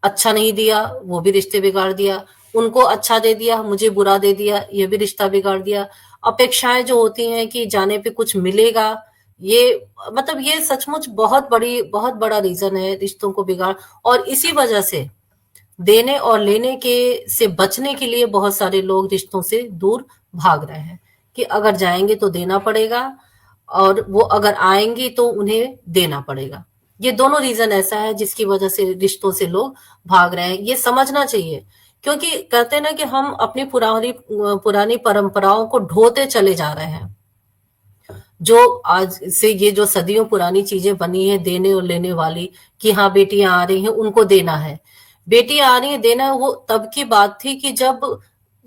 अच्छा नहीं दिया, वो भी रिश्ते बिगाड़ दिया। उनको अच्छा दे दिया, मुझे बुरा दे दिया, ये भी रिश्ता बिगाड़ दिया। अपेक्षाएं जो होती हैं कि जाने पे कुछ मिलेगा, ये मतलब ये सचमुच बहुत बड़ा रीजन है रिश्तों को बिगाड़। और इसी वजह से देने और लेने के से बचने के लिए बहुत सारे लोग रिश्तों से दूर भाग रहे हैं कि अगर जाएंगे तो देना पड़ेगा, और वो अगर आएंगे तो उन्हें देना पड़ेगा। ये दोनों रीजन ऐसा है जिसकी वजह से रिश्तों से लोग भाग रहे हैं। ये समझना चाहिए, क्योंकि कहते हैं ना कि हम अपनी पुरानी पुरानी परंपराओं को ढोते चले जा रहे हैं। जो आज से ये जो सदियों पुरानी चीजें बनी है देने और लेने वाली, कि हाँ बेटियां आ रही हैं उनको देना है, बेटियां आ रही हैं देना है, वो तब की बात थी कि जब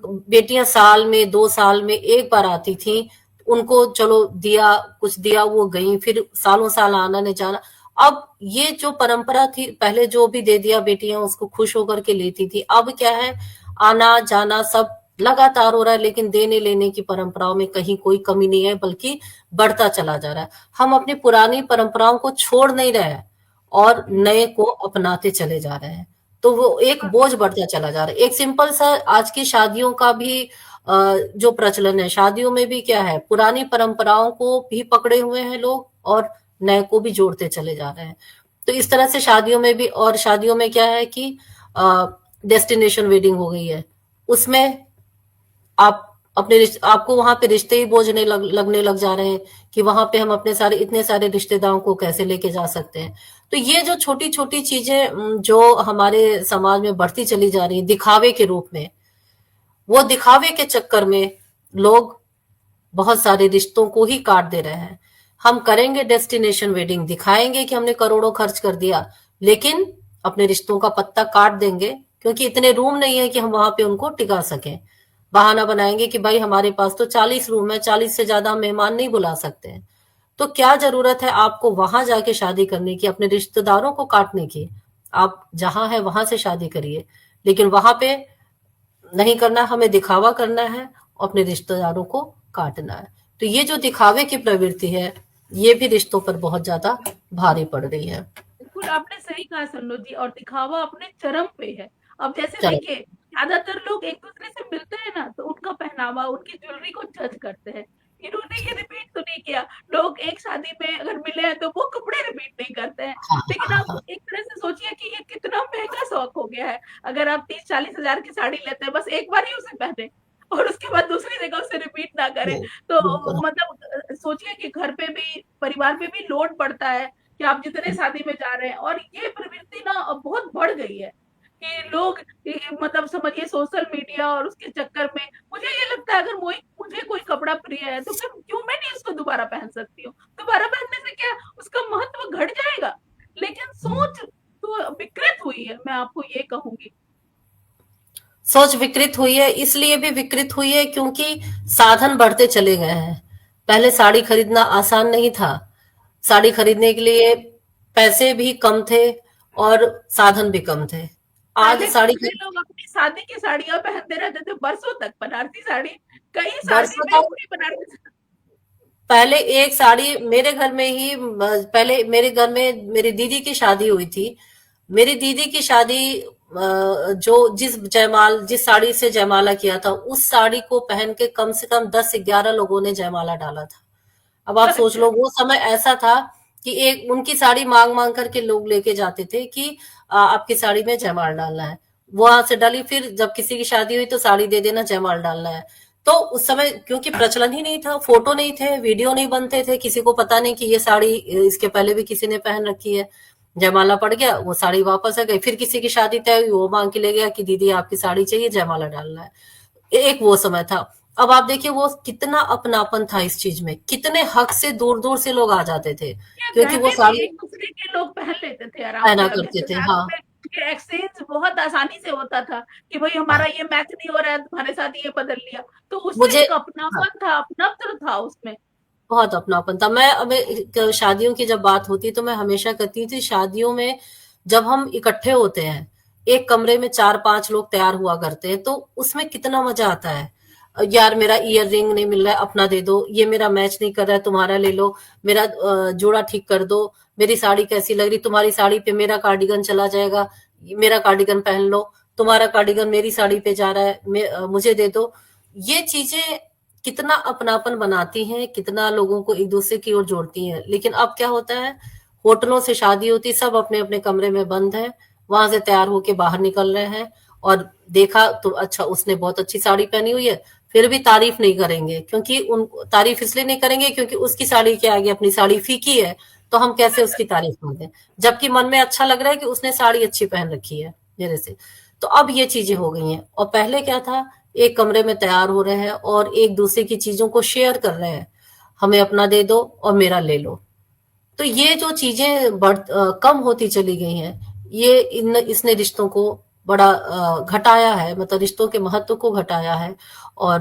बेटियां साल में 2 साल में एक बार आती थी, उनको चलो दिया, कुछ दिया, वो गई, फिर सालों साल आना नहीं जाना। अब ये जो परंपरा थी, पहले जो भी दे दिया बेटियां उसको खुश होकर के लेती थी, अब क्या है, आना जाना सब लगातार हो रहा है, लेकिन देने लेने की परंपराओं में कहीं कोई कमी नहीं है, बल्कि बढ़ता चला जा रहा है। हम अपनी पुरानी परंपराओं को छोड़ नहीं रहे हैं और नए को अपनाते चले जा रहे हैं, तो वो एक बोझ बढ़ता चला जा रहा है। एक सिंपल सा आज की शादियों का भी जो प्रचलन है, शादियों में भी क्या है, पुरानी परंपराओं को भी पकड़े हुए हैं लोग और नए को भी जोड़ते चले जा रहे हैं। तो इस तरह से शादियों में भी, और शादियों में क्या है कि डेस्टिनेशन वेडिंग हो गई है, उसमें आप आपको वहां पे रिश्ते ही बोझ लगने लग जा रहे हैं कि वहां पे हम अपने सारे इतने सारे रिश्तेदारों को कैसे लेके जा सकते हैं। तो ये जो छोटी छोटी चीजें जो हमारे समाज में बढ़ती चली जा रही है दिखावे के रूप में, वो दिखावे के चक्कर में लोग बहुत सारे रिश्तों को ही काट दे रहे हैं। हम करेंगे डेस्टिनेशन वेडिंग, दिखाएंगे कि हमने करोड़ों खर्च कर दिया, लेकिन अपने रिश्तों का पत्ता काट देंगे, क्योंकि इतने रूम नहीं है कि हम वहां पे उनको टिका सकें। बहाना बनाएंगे कि भाई हमारे पास तो 40 रूम है, 40 से ज्यादा हम मेहमान नहीं बुला सकते हैं। तो क्या जरूरत है आपको वहां जाके शादी करने की, अपने रिश्तेदारों को काटने की? आप जहां है वहां से शादी करिए, लेकिन वहां पे नहीं करना, हमें दिखावा करना है और अपने रिश्तेदारों को काटना है। तो ये जो दिखावे की प्रवृत्ति है, ये भी रिश्तों पर बहुत ज्यादा भारी पड़ रही है। बिल्कुल आपने सही कहा सन्नो जी, और दिखावा अपने चरम पे है। अब जैसे चलो। देखिए, ज्यादातर लोग एक दूसरे से मिलते हैं ना, तो उनका पहनावा, उनकी ज्वेलरी को जज करते हैं। इन्होंने ये रिपीट तो नहीं किया। लोग एक शादी में अगर मिले हैं तो वो कपड़े रिपीट नहीं करते हैं। हाँ लेकिन हाँ आप हाँ। एक तरह से सोचिए कि ये कितना महंगा शौक हो गया है। अगर आप 30-40 हजार की साड़ी लेते हैं, बस एक बार ही उसे पहने और उसके बाद दूसरी जगह उसे रिपीट ना करें, तो बिल्कुल। मतलब सोचिए कि घर पे भी, परिवार पे भी लोड पड़ता है कि आप जितने शादी में जा रहे हैं। और ये प्रवृत्ति ना अब बहुत बढ़ गई है कि लोग मतलब समझिए सोशल मीडिया और उसके चक्कर में, मुझे ये लगता है अगर मुझे कोई कपड़ा प्रिय है तो फिर क्यों मैं नहीं उसको दोबारा पहन सकती हूँ? दोबारा पहनने से क्या उसका महत्व घट जाएगा? लेकिन सोच तो विकृत हुई है, मैं आपको ये कहूंगी। सोच विकृत हुई है, इसलिए भी विकृत हुई है क्योंकि साधन बढ़ते चले गए हैं। पहले साड़ी खरीदना आसान नहीं था, साड़ी खरीदने के लिए पैसे भी कम थे और साधन भी कम थे। आज पहले साड़ी कितने लोग अपनी शादी की साड़ियां पहनते रहते थे बरसों तक, बनारसी साड़ी। कई शादी बरसों में तक, पूरी बनारसी। पहले एक साड़ी मेरे घर में ही, पहले मेरे घर में मेरी दीदी की शादी हुई थी। मेरी दीदी की शादी जो जिस साड़ी से जयमाला किया था, उस साड़ी को पहन के कम से कम 10-11 लोगों ने जयमाला डाला था। अब आप सोच अच्छा। लो, वो समय ऐसा था कि एक उनकी साड़ी मांग मांग करके लोग लेके जाते थे कि आपकी साड़ी में जयमाल डालना है। वहां से डाली, फिर जब किसी की शादी हुई तो साड़ी दे देना, जयमाल डालना है। तो उस समय क्योंकि प्रचलन ही नहीं था, फोटो नहीं थे, वीडियो नहीं बनते थे, किसी को पता नहीं कि ये साड़ी इसके पहले भी किसी ने पहन रखी है। जयमाला पड़ गया, वो साड़ी वापस आ गई, फिर किसी की शादी तय हुई, वो मांग के ले गया कि दीदी आपकी साड़ी चाहिए, जयमाला डालना है। एक वो समय था। अब आप देखिए वो कितना अपनापन था इस चीज में, कितने हक से दूर दूर से लोग आ जाते थे ये क्योंकि वो गहने भी साड़ी एक दूसरे के लोग पहन लेते थे आराम पहना से। अब करते थे। रिश्तेदारों हाँ, में ये एक्सचेंज बहुत आसानी से होता था कि भाई हाँ। हमारा ये मैच नहीं हो रहा है, तुम्हारे साथ ये बदल लिया। तो उसमें मुझे एक हाँ, अपनापन था, अपनत्व था उसमें। बहुत अपनापन था। मैं अब शादियों की जब बात होती है तो मैं हमेशा कहती थी शादियों में जब हम इकट्ठे होते हैं, एक कमरे में 4-5 लोग तैयार हुआ करते हैं, तो उसमें कितना मजा आता है। यार मेरा ईयर रिंग नहीं मिल रहा है, अपना दे दो, ये मेरा मैच नहीं कर रहा है, तुम्हारा ले लो, मेरा जोड़ा ठीक कर दो, मेरी साड़ी कैसी लग रही, तुम्हारी साड़ी पे मेरा कार्डिगन चला जाएगा, मेरा कार्डिगन पहन लो, तुम्हारा कार्डिगन मेरी साड़ी पे जा रहा है, मुझे दे दो। ये चीजें कितना अपनापन बनाती हैं, कितना लोगों को एक दूसरे की ओर जोड़ती हैं। लेकिन अब क्या होता है, होटलों से शादी होती, सब अपने अपने कमरे में बंद है, वहां से तैयार होके बाहर निकल रहे हैं, और देखा तो अच्छा उसने बहुत अच्छी साड़ी पहनी हुई है, फिर भी तारीफ नहीं करेंगे, क्योंकि उन तारीफ इसलिए नहीं करेंगे क्योंकि उसकी साड़ी के आगे अपनी साड़ी फीकी है, तो हम कैसे उसकी तारीफ कर दें, जबकि मन में अच्छा लग रहा है कि उसने साड़ी अच्छी पहन रखी है मेरे से। तो अब ये चीजें हो गई हैं, और पहले क्या था, एक कमरे में तैयार हो रहे हैं और एक दूसरे की चीजों को शेयर कर रहे हैं, हमें अपना दे दो और मेरा ले लो। तो ये जो चीजें कम होती चली गई हैं, ये इन इसने रिश्तों को बड़ा घटाया है, मतलब रिश्तों के महत्व को घटाया है, और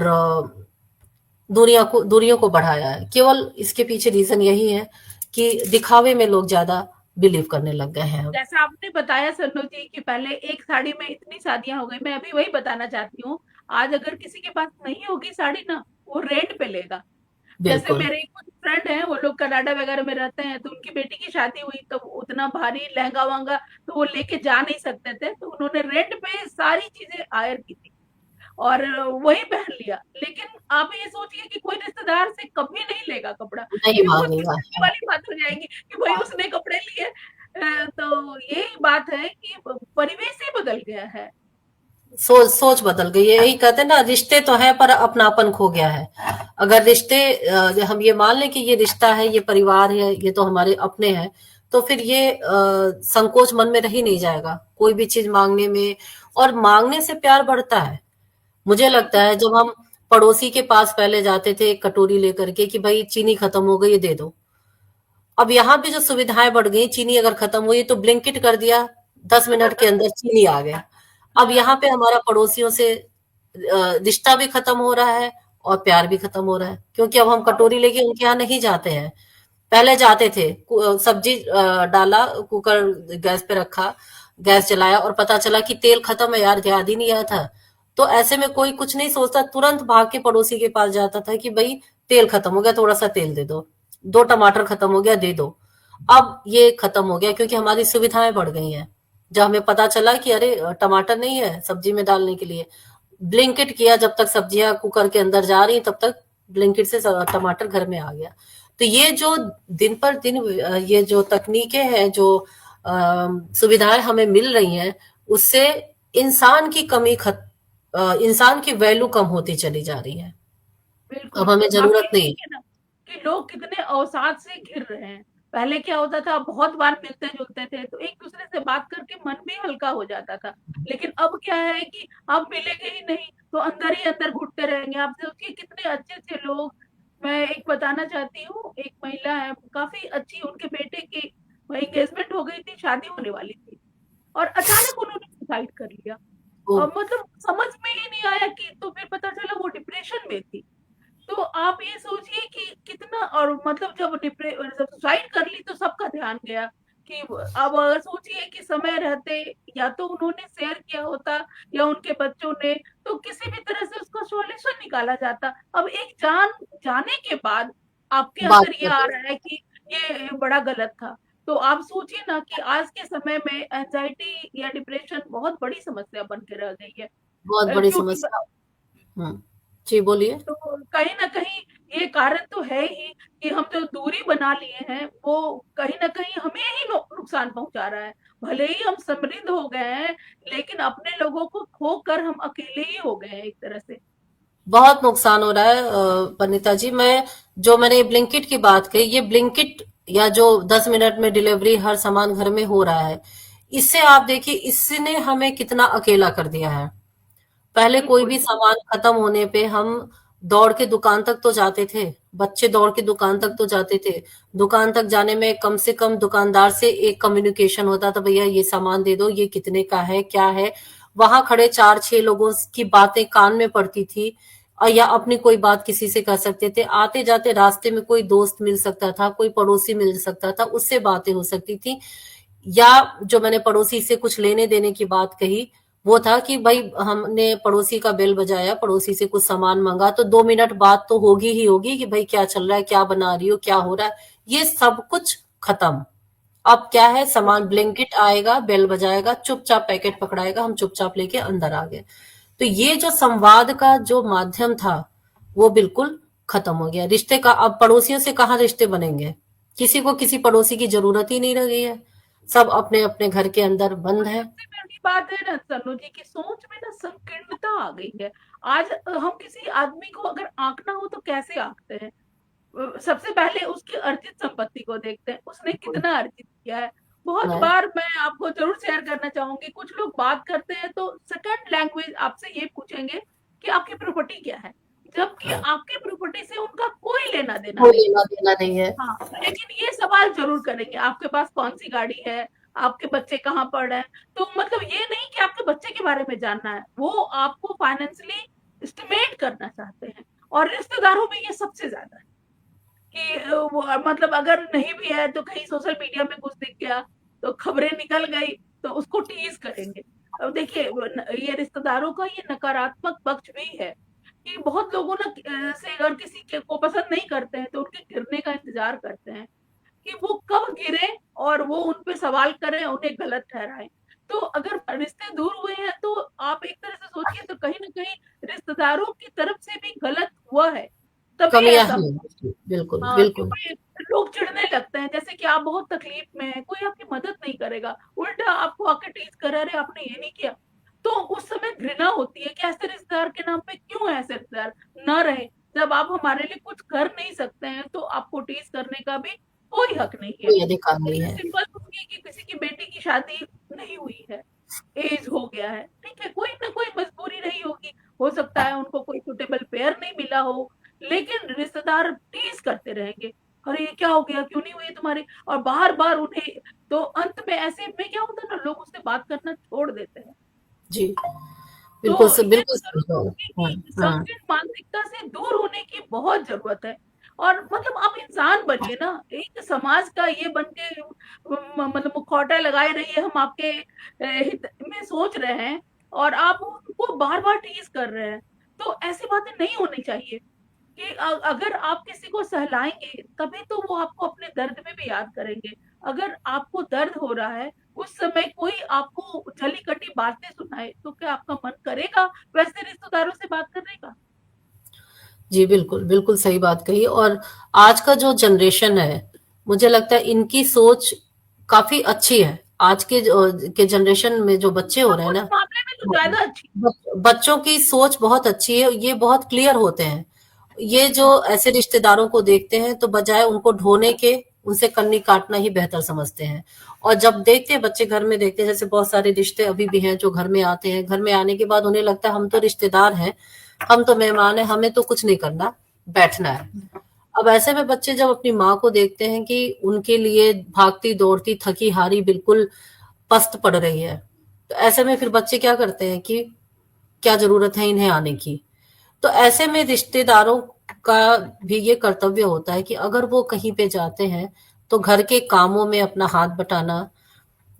दूरियों को बढ़ाया है। केवल इसके पीछे रीजन यही है कि दिखावे में लोग ज्यादा बिलीव करने लग गए हैं अब। जैसा आपने बताया सन्नू जी कि पहले एक साड़ी में इतनी शादियां हो गई, मैं अभी वही बताना चाहती हूँ। आज अगर किसी के पास नहीं होगी साड़ी ना, वो रेंट पे लेगा। जैसे बिल्कुल। मेरे कुछ फ्रेंड हैं, वो लोग कनाडा वगैरह में रहते हैं, तो उनकी बेटी की शादी हुई तो उतना भारी लहंगा वहंगा तो वो लेके जा नहीं सकते थे, तो उन्होंने रेंट पे सारी चीजें हायर की थी और वही पहन लिया। लेकिन आप ये सोचिए कि कोई रिश्तेदार से कभी नहीं लेगा कपड़ा, नहीं क्योंकि वो मांगेगा। शर्मिंदगी वाली बात हो जाएगी कि भाई उसने कपड़े लिए। तो यही बात है कि परिवेश ही बदल गया है। सोच सोच बदल गई है, यही कहते हैं ना, रिश्ते तो है पर अपनापन खो गया है। अगर रिश्ते हम ये मान लें कि ये रिश्ता है, ये परिवार है, ये तो हमारे अपने हैं, तो फिर ये संकोच मन में रह ही नहीं जाएगा कोई भी चीज मांगने में, और मांगने से प्यार बढ़ता है। मुझे लगता बिल्कुल। है जब हम पड़ोसी के पास पहले जाते थे एक कटोरी लेकर के कि भाई चीनी खत्म हो गई, ये दे दो। अब यहाँ पे जो सुविधाएं बढ़ गई, चीनी अगर खत्म हुई तो ब्लिंकिट कर दिया, 10 मिनट के अंदर चीनी आ गया। अब यहाँ हाँ, पे हमारा पड़ोसियों से रिश्ता भी खत्म हो रहा है और प्यार भी खत्म हो रहा है, क्योंकि अब हम और कटोरी लेके उनके यहाँ नहीं जाते हैं। पहले जाते थे, सब्जी डाला, कुकर गैस पे रखा, गैस जलाया और पता चला कि तेल खत्म है, यार याद ही नहीं आया था। तो ऐसे में कोई कुछ नहीं सोचता, तुरंत भाग के पड़ोसी के पास जाता था कि भाई तेल खत्म हो गया, थोड़ा सा तेल दे दो, 2 टमाटर खत्म हो गया, दे दो। अब ये खत्म हो गया क्योंकि हमारी सुविधाएं बढ़ गई हैं। जब हमें पता चला कि अरे टमाटर नहीं है सब्जी में डालने के लिए, ब्लिंकिट किया, जब तक सब्जियां कुकर के अंदर जा रही तब तक ब्लिंकिट से टमाटर घर में आ गया। तो ये जो दिन पर दिन ये जो तकनीकें हैं, जो सुविधाएं हमें मिल रही हैं, उससे इंसान की इंसान की वैल्यू कम होती चली जा रही है। बिल्कुल, अब हमें आप ये जरूरत नहीं। देखिए ना कि लोग कितने अवसाद से घिर रहे हैं। पहले क्या होता था, बहुत बार मिलते-जुलते थे, तो एक-दूसरे से बात करके मन भी हल्का हो जाता था। लेकिन अब क्या है कि आप मिलेंगे ही नहीं, तो अंदर ही अंदर घुटते रहेंगे। आप सोचिए कितने अच्छे-अच्छे लोग। मैं एक बताना चाहती हूँ, एक महिला है, काफ़ी अच्छी, उनके बेटे की एंगेजमेंट हो गई थी, शादी होने वाली थी और अचानक उन्होंने सुसाइड कर लिया। वो और मतलब समझ में ही नहीं आया कि, तो फिर पता चला वो डिप्रेशन में थी। तो आप ये सोचिए कि कितना, और मतलब जब सुसाइड कर ली तो सबका ध्यान गया कि अब अगर सोचिए कि समय रहते या तो उन्होंने शेयर किया होता या उनके बच्चों ने, तो किसी भी तरह से उसका सॉल्यूशन निकाला जाता। अब एक जान जाने के बाद आपके बात अंदर ये कर आ रहे हैं। रहा है कि ये बड़ा गलत था। तो आप सोचिए ना कि आज के समय में एंजाइटी या डिप्रेशन बहुत बड़ी समस्या बन के रह गई है। बहुत बड़ी क्योंकि समस्या। हम्म। जी बोलिए। तो कहीं न कहीं ये कारण तो है ही कि हम जो दूरी बना लिए हैं, वो कहीं न कहीं हमें ही नुकसान पहुँचा रहा है। भले ही हम समृद्ध हो गए हैं, लेकिन अपने लोगों को खोकर हम अकेले ही हो गए हैं एक तरह से। बहुत नुकसान हो रहा है पनिता जी। मैंने ब्लिंकिट की बात कही, ये ब्लिंकिट या जो 10 मिनट में डिलीवरी हर सामान घर में हो रहा है, इससे आप देखिए इसने हमें कितना अकेला कर दिया है। पहले कोई बिल्कुल। भी सामान खत्म होने पे हम दौड़ के दुकान तक तो जाते थे, बच्चे दौड़ के दुकान तक तो जाते थे। दुकान तक जाने में कम से कम दुकानदार से एक कम्युनिकेशन होता था, भैया ये सामान दे दो, ये कितने का है, क्या है। वहां खड़े 4-6 लोगों की बातें कान में पड़ती थी, या अपनी कोई बात किसी से कर सकते थे। आते जाते रास्ते में कोई दोस्त मिल सकता था, कोई पड़ोसी मिल सकता था, उससे बातें हो सकती थी। या जो मैंने पड़ोसी से कुछ लेने देने की बात कही, वो था कि भाई हमने पड़ोसी का बेल बजाया, पड़ोसी से कुछ सामान मांगा, तो 2 मिनट बात तो होगी ही होगी कि भाई क्या चल रहा है, क्या बना रही हो, क्या हो रहा है। ये सब कुछ खत्म। अब क्या है, सामान ब्लिंकिट आएगा, बेल बजाएगा, चुपचाप पैकेट पकड़ाएगा, हम चुपचाप लेके अंदर आ गए। तो ये जो संवाद का जो माध्यम था, वो बिल्कुल खत्म हो गया। रिश्ते का अब पड़ोसियों से कहाँ रिश्ते बनेंगे? किसी को किसी पड़ोसी की जरूरत ही नहीं रह गई है। सब अपने अपने घर के अंदर बंद और है। सबसे बड़ी बात है ना सन्नू जी की सोच में ना संकीर्णता आ गई है। आज हम किसी आदमी को अगर आंकना हो तो कैसे आंकते हैं? सबसे पहले उसकी अर्जित संपत्ति को देखते हैं, उसने कितना अर्जित किया है। बहुत है। बार मैं आपको जरूर शेयर करना चाहूंगी, कुछ लोग बात करते हैं तो सेकंड लैंग्वेज आपसे ये पूछेंगे कि आपकी प्रॉपर्टी क्या है, जबकि आपकी प्रॉपर्टी से उनका कोई लेना देना कोई नहीं है। लेना देना नहीं है। हाँ, लेकिन ये सवाल ज़रूर करेंगे, आपके पास कौन-सी गाड़ी है? आपके बच्चे कहाँ पढ़ रहे हैं? तो मतलब ये नहीं कि आपके बच्चे के बारे में जानना है, वो आपको फाइनेंशियली एस्टिमेट करना चाहते हैं। और रिश्तेदारों में ये सबसे ज़्यादा है कि वो मतलब अगर नहीं भी है तो कहीं सोशल मीडिया में कुछ दिख गया, तो खबरें निकल गई, तो उसको टीज़ करेंगे। अब देखिए ये रिश्तेदारों का ये नकारात्मक पक्ष भी है कि बहुत लोगों ना से अगर किसी के को पसंद नहीं करते हैं तो उनके गिरने का इंतजार करते हैं कि वो कब गिरे और वो उन पे सवाल करें, उन्हें गलत ठहराएं। तो अगर रिश्ते दूर हुए हैं तो आप एक तरह से सोचिए तो कहीं ना कहीं रिश्तेदारों की तरफ से भी गलत हुआ है, तभी कमियां ऐसा हैं हुआ। उसकी, बिल्कुल हाँ, बिल्कुल। क्योंकि लोग चिढ़ने लगते हैं, जैसे कि आप बहुत तकलीफ में हैं, कोई आपकी मदद नहीं करेगा, उल्टा आपको आके टीज कर अरे आपने ये नहीं किया। तो उस समय घृणा होती है कि ऐसे रिश्तेदार के नाम पे क्यों ऐसे रिश्तेदार ना रहे। जब आप हमारे लिए कुछ कर नहीं सकते हैं तो आपको टीज करने का भी कोई हक नहीं है। कोई अधिकार नहीं जैसे है। सिंपल होगी कि किसी की बेटी की शादी नहीं हुई है, एज हो गया है, ठीक है, कोई ना कोई मजबूरी रही होगी, हो सकता है उनको कोई सुटेबल पेयर नहीं मिला हो, लेकिन रिश्तेदार टीज करते रहेंगे, अरे ये क्या हो गया, क्यों नहीं हुई तुम्हारी, और बार बार उन्हें, तो अंत में ऐसे में क्या होता है ना, लोग उससे बात करना छोड़ देते हैं। जी, तो बिल्कुल ये बिल्कुल मैं सही ज़रूर कहूँगी कहा। कि संकीर्ण मानसिकता से दूर होने की बहुत ज़रूरत है। और मतलब आप इंसान बनिए ना, एक समाज का ये बन के मतलब मुखौटा लगाए रहिए हम आपके हित में सोच रहे हैं और आप उनको बार-बार टीज़ कर रहे हैं। तो ऐसी बातें नहीं होनी चाहिए कि अगर आप किसी को सहलाएँगे तभी तो वो आपको अपने दर्द में भी याद करेंगे। अगर आपको दर्द हो रहा है, उस समय कोई आपको जली-कटी बातें सुनाए, तो क्या आपका मन करेगा वैसे रिश्तेदारों से बात करने का? जी, बिल्कुल, बिल्कुल सही बात कही। और आज का जो जनरेशन है, मुझे लगता है इनकी सोच काफ़ी अच्छी है। आज के जनरेशन में जो बच्चे हो हाँ, रहे हैं कुछ ना, मामले में तो ज़्यादा अच्छी। बच्चों की सोच बहुत अच्छी है, ये बहुत क्लियर होते हैं। ये जो ऐसे रिश्तेदारों को देखते हैं तो बजाय उनको ढोने के, उनसे कन्नी काटना ही बेहतर समझते हैं। और जब देखते हैं बच्चे, घर में देखते हैं, जैसे बहुत सारे रिश्ते अभी भी हैं जो घर में आते हैं, घर में आने के बाद उन्हें लगता है हम तो रिश्तेदार हैं, हम तो मेहमान हैं, हमें तो कुछ नहीं करना, बैठना है। अब ऐसे में बच्चे जब अपनी माँ को देखते हैं कि उनके लिए भागती दौड़ती थकी हारी बिल्कुल पस्त पड़ रही है, तो ऐसे में फिर बच्चे क्या करते हैं कि क्या जरूरत है इन्हें आने की। तो ऐसे में रिश्तेदारों का भी ये कर्तव्य होता है कि अगर वो कहीं पे जाते हैं तो घर के कामों में अपना हाथ बटाना,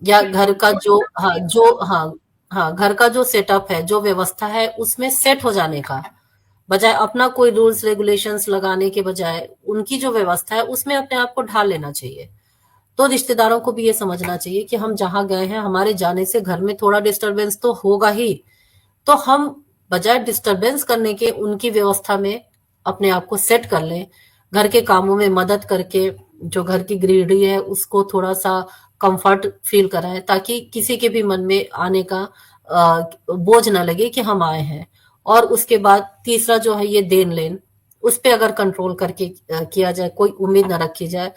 या घर बिल्कुल, का जो, थोड़ा-सा हाँ प्लीज़ जो, करना। हाँ हाँ, घर का जो सेटअप है, जो व्यवस्था है, उसमें सेट हो जाने का, बजाय अपना कोई रूल्स रेगुलेशंस लगाने के बजाय उनकी जो व्यवस्था है उसमें अपने आप को ढाल लेना चाहिए। तो रिश्तेदारों को भी ये समझना चाहिए कि हम जहाँ गए हैं, हमारे जाने से घर में थोड़ा डिस्टरबेंस तो होगा ही, तो हम बजाय डिस्टरबेंस करने के उनकी व्यवस्था में अपने आप को सेट कर लें। घर के कामों में मदद करके जो घर की गृहिणी है उसको थोड़ा सा कंफर्ट फील कराएं, ताकि किसी के भी मन में आने का बोझ ना लगे कि हम आए हैं। और उसके बाद तीसरा जो है ये देन लेन, उस पे अगर कंट्रोल करके किया जाए, कोई उम्मीद ना रखी जाए,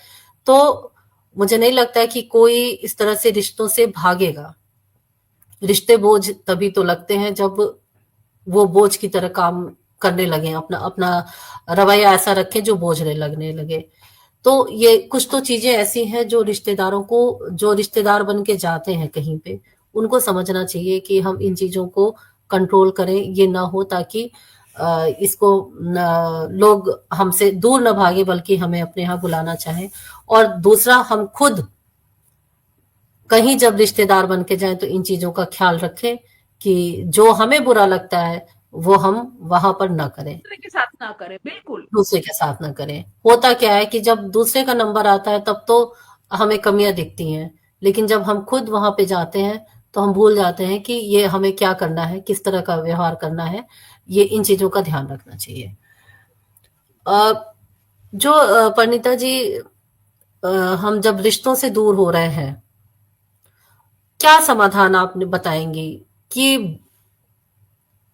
तो मुझे नहीं लगता है कि कोई इस तरह से रिश्तों से भागेगा। रिश्ते बोझ तभी तो लगते हैं जब वो बोझ की तरह काम करने लगे, अपना अपना रवैया ऐसा रखें जो बोझ लगने लगे। तो ये कुछ तो चीजें ऐसी हैं जो रिश्तेदारों को, जो रिश्तेदार बन के जाते हैं कहीं पे, उनको समझना चाहिए कि हम इन चीजों को कंट्रोल करें, ये ना हो ताकि इसको लोग हमसे दूर न भागे बल्कि हमें अपने यहाँ बुलाना चाहें। और दूसरा, हम खुद कहीं जब रिश्तेदार बन के जाएं तो इन चीजों का ख्याल रखें कि जो हमें बुरा लगता है वो हम वहां पर ना करें, दूसरे के साथ ना करें, बिल्कुल। दूसरे के साथ ना करें। होता क्या है कि जब दूसरे का नंबर आता है तब तो हमें कमियां दिखती हैं, लेकिन जब हम खुद वहां पे जाते हैं तो हम भूल जाते हैं कि ये हमें क्या करना है, किस तरह का व्यवहार करना है। ये इन चीजों का ध्यान रखना चाहिए। जो परिणीता जी, हम जब रिश्तों से दूर हो रहे हैं, क्या समाधान आपने बताएंगी कि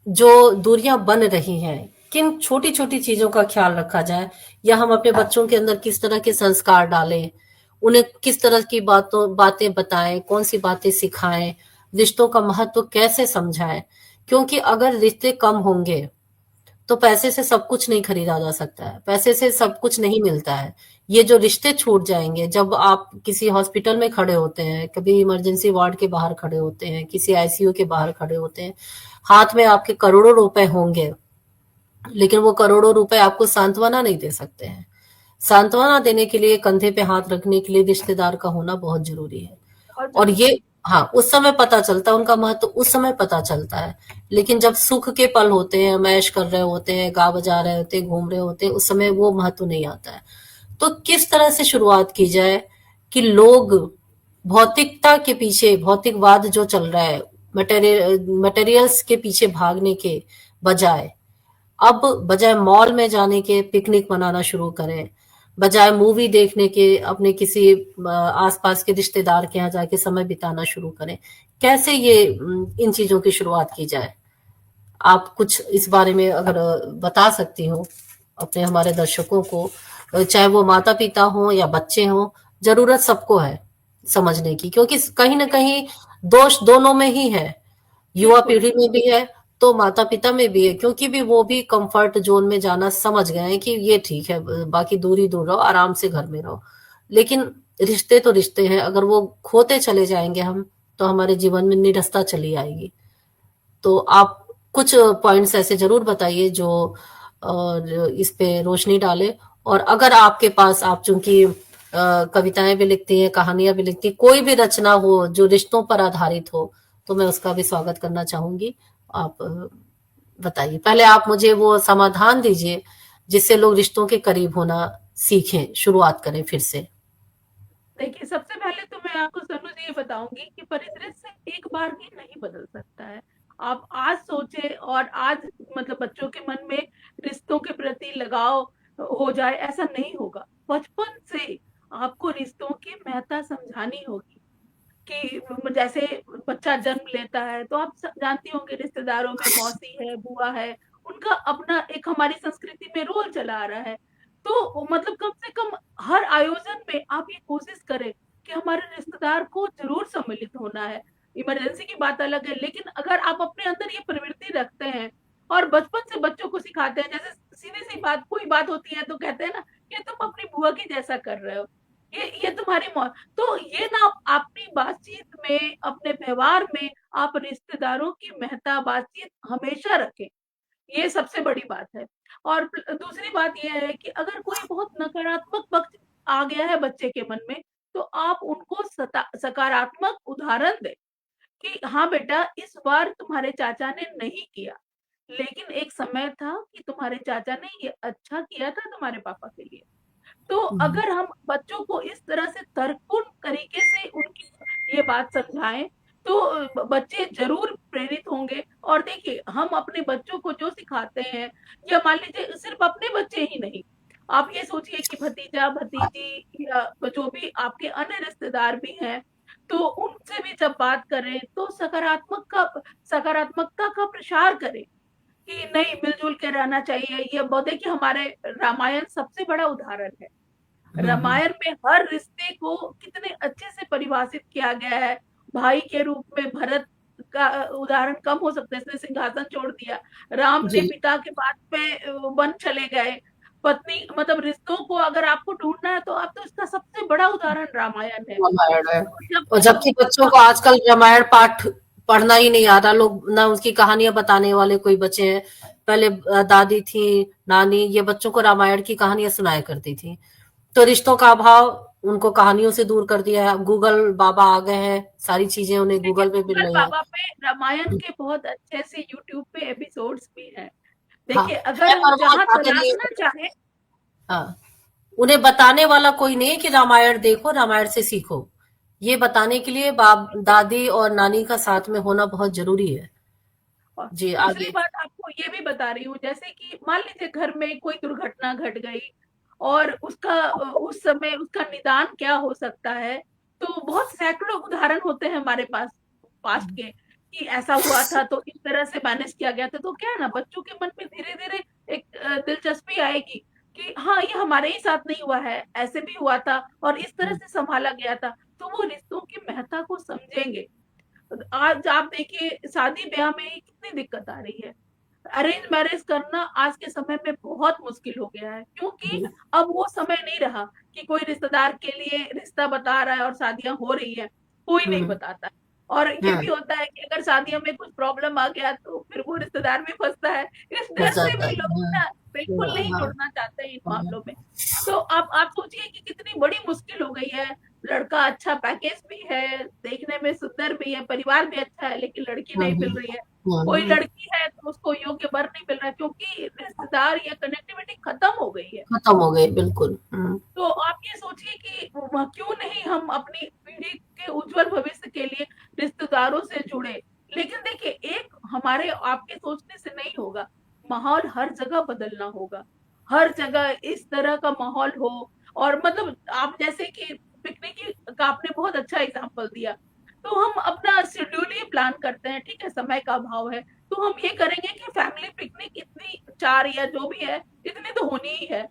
जो दूरियां बन रही हैं, किन छोटी छोटी चीजों का ख्याल रखा जाए, या हम अपने बच्चों के अंदर किस तरह के संस्कार डालें, उन्हें किस तरह की बातें बताएं, कौन सी बातें सिखाएं, रिश्तों का महत्व कैसे समझाएं। क्योंकि अगर रिश्ते कम होंगे तो पैसे से सब कुछ नहीं खरीदा जा सकता है, पैसे से सब कुछ नहीं मिलता है। ये जो रिश्ते छूट जाएंगे, जब आप किसी हॉस्पिटल में खड़े होते हैं, कभी इमरजेंसी वार्ड के बाहर खड़े होते हैं, किसी आईसीयू के बाहर खड़े होते हैं, हाथ में आपके करोड़ों रुपए होंगे, लेकिन वो करोड़ों रुपए आपको सांत्वना नहीं दे सकते हैं। सांत्वना देने के लिए, कंधे पे हाथ रखने के लिए रिश्तेदार का होना बहुत जरूरी है। बहुत और जरूरी ये, है। हाँ, उस समय पता चलता है उनका महत्व, उस समय पता चलता है। लेकिन जब सुख के पल होते हैं, मैश कर रहे होते हैं, गा बजा रहे होते हैं, घूम रहे होते हैं, उस समय वो महत्व नहीं आता है। तो किस तरह से शुरुआत की जाए कि लोग भौतिकता के पीछे, भौतिकवाद जो चल रहा है, मटेरियल्स के पीछे भागने के बजाय, अब बजाय मॉल में जाने के पिकनिक मनाना शुरू करें, बजाय मूवी देखने के अपने किसी आसपास के रिश्तेदार के यहाँ जाके समय बिताना शुरू करें। कैसे ये इन चीजों की शुरुआत की जाए? आप कुछ इस बारे में अगर बता सकती हो अपने हमारे दर्शकों को, चाहे वो माता पिता हो या बच्चे हो, जरूरत सबको है समझने की, क्योंकि कहीं ना कहीं दोष दोनों में ही है, युवा बिल्कुल। पीढ़ी में भी है, तो माता पिता में भी है, क्योंकि भी वो भी कंफर्ट जोन में जाना समझ गए हैं कि ये ठीक है, बाकी दूर ही दूर रहो, आराम से घर में रहो। लेकिन रिश्ते तो रिश्ते हैं, अगर वो खोते चले जाएंगे हम, तो हमारे जीवन में निरस्ता चली आएगी। तो आप कुछ पॉइंट्स ऐसे जरूर बताइए जो और इस पे रोशनी डाले। और अगर आपके पास, आप चूंकि कविताएं भी लिखती हैं, कहानियां भी लिखती हैं, कोई भी रचना हो जो रिश्तों पर आधारित हो, तो मैं उसका भी स्वागत करना चाहूंगी। आप बताइए, पहले आप मुझे वो समाधान दीजिए जिससे लोग रिश्तों के करीब होना सीखें, शुरुआत करें फिर से। देखिए, सबसे पहले तो मैं आपको सनू जी ये बताऊँगी कि परिदृश्य एक बार भी नहीं बदल सकता है। आप आज सोचें और आज मतलब बच्चों के मन में रिश्तों के प्रति लगाव हो जाए, ऐसा नहीं होगा। बचपन से आपको रिश्तों की महत्ता समझानी होगी कि जैसे बच्चा जन्म लेता है, तो आप जानती होंगे रिश्तेदारों में मौसी है, बुआ है, उनका अपना एक हमारी संस्कृति में रोल चला आ रहा है। तो मतलब कम से कम हर आयोजन में आप ये कोशिश करें कि हमारे रिश्तेदार को ज़रूर सम्मिलित होना है। इमरजेंसी की बात अलग है, लेकिन अगर आप अपने अंदर ये प्रवृत्ति रखते हैं और बचपन से बच्चों को सिखाते हैं, जैसे सीधी-सी बात, कोई बात होती है तो कहते हैं ना, "ये तुम अपनी बुआ की जैसा कर रहे हो। ये तुम्हारी मौ।" तो ये ना अपनी बातचीत में, अपने व्यवहार में आप रिश्तेदारों की महत्ता बातचीत हमेशा रखें। ये सबसे बड़ी बात है। और दूसरी बात ये है कि अगर कोई बहुत नकारात्मक पक्ष आ गया है बच्चे के मन में, तो आप उनको सकारात्मक उदाहरण दें कि हाँ बेटा, इस बार तुम्हारे चाचा ने नहीं किया, लेकिन एक समय था कि तुम्हारे चाचा ने ये अच्छा किया था तुम्हारे पापा के लिए। तो हम्म। अगर हम बच्चों को इस तरह से तर्कपूर्ण तरीके से उनकी ये बात समझाएं, तो बच्चे जरूर प्रेरित होंगे। और देखिए, हम अपने बच्चों को जो सिखाते हैं, या मान लीजिए सिर्फ अपने बच्चे ही नहीं, आप ये सोचिए कि भतीजा भतीजी या जो भी आपके अन्य रिश्तेदार भी हैं, तो उनसे भी जब बात करें तो सकारात्मकता का प्रसार करें। कि नहीं मिलजुल के रहना चाहिए। ये बहुत देखिए हमारे रामायण सबसे बड़ा उदाहरण है। हम्म। रामायण में हर रिश्ते को कितने अच्छे से परिभाषित किया गया है। भाई के रूप में भरत का उदाहरण कम हो सकता है, इसने सिंहासन छोड़ दिया। राम ने जी। पिता के बात पे वन चले गए। पत्नी मतलब रिश्तों को अगर आपको ढूंढना है तो आप तो इसका सबसे बड़ा उदाहरण रामायण है। रामायण है। तो जब और जबकि बच्चों को आजकल रामायण पाठ पढ़ना ही नहीं आता, लोग ना उसकी कहानियां बताने वाले कोई बचे हैं। पहले दादी थी, नानी, ये बच्चों को रामायण की कहानियां सुनाया करती थी। तो रिश्तों का अभाव उनको कहानियों से दूर कर दिया है। गूगल बाबा आ गए हैं, सारी चीजें उन्हें देखिए गूगल पे मिल गूगल रही हैं। बाबा पे रामायण के बहुत अच्छे से यूट्यूब पे एपिसोड्स भी हैं। हाँ, देखिए है अगर हम पर वो जहाँ बताने नहीं। तलाशना चाहें। हाँ, उन्हें बताने वाला कोई नहीं कि रामायण देखो, रामायण से सीखो। ये बताने के लिए बाप दादी और नानी का साथ में होना बहुत जरूरी है। और जी, दूसरी आगे। बात आपको ये भी बता रही हूँ, जैसे कि मान लीजिए घर में कोई दुर्घटना घट गई और उसका उस समय उसका निदान क्या हो सकता है। तो बहुत सैकड़ों उदाहरण होते हैं हमारे पास पास्ट के कि ऐसा हुआ था तो इस तरह से मैनेज किया गया था। तो क्या है ना, बच्चों के मन में धीरे धीरे एक दिलचस्पी आएगी कि हाँ ये हमारे ही साथ नहीं हुआ है, ऐसे भी हुआ था और इस तरह से संभाला गया था। तो वो रिश्तों की महत्ता को समझेंगे। आज आप देखिए शादी ब्याह में ही कितनी दिक्कत आ रही है। अरेंज मैरिज करना आज के समय में बहुत मुश्किल हो गया है, क्योंकि अब वो समय नहीं रहा कि कोई रिश्तेदार के लिए रिश्ता बता रहा है और शादियां हो रही है, कोई नहीं हम्म। बताता है। और ये हम्म। भी होता है कि अगर शादियों में कुछ प्रॉब्लम आ गया तो फिर वो रिश्तेदार भी फंसता है। इस हो डर से जाता भी है। लोग ना बिल्कुल नहीं हाँ। जुड़ना चाहते हैं इन हाँ। मामलों में। तो आप सोचिए कि कितनी बड़ी मुश्किल हो गई है। लड़का अच्छा पैकेज भी है, देखने में सुंदर भी है, परिवार भी अच्छा है, लेकिन लड़की नहीं मिल रही है। कोई हम्म। लड़की है तो उसको योग्य वर नहीं मिल रहा है, क्योंकि रिश्तेदार या कनेक्टिविटी खत्म हो गई है। खत्म हो गए, बिल्कुल। हम्म। तो आप ये सोचिए कि क्यों नहीं हम अपनी पीढ़ी के उज्जवल भविष्य के लिए रिश्तेदारों से जुड़े। लेकिन देखिए एक हमारे आपके सोचने से नहीं होगा। माहौल हर जगह बदलना होगा। हर जगह इस तरह का माहौल हो। और मतलब आप जैसे कि पिकनिक का आपने बहुत अच्छा एग्जाम्पल दिया। तो हम अपना शेड्यूल ही प्लान करते हैं, ठीक है, समय का अभाव है तो हम ये करेंगे कि फैमिली पिकनिक इतनी 4 या जो भी है इतनी तो होनी ही है।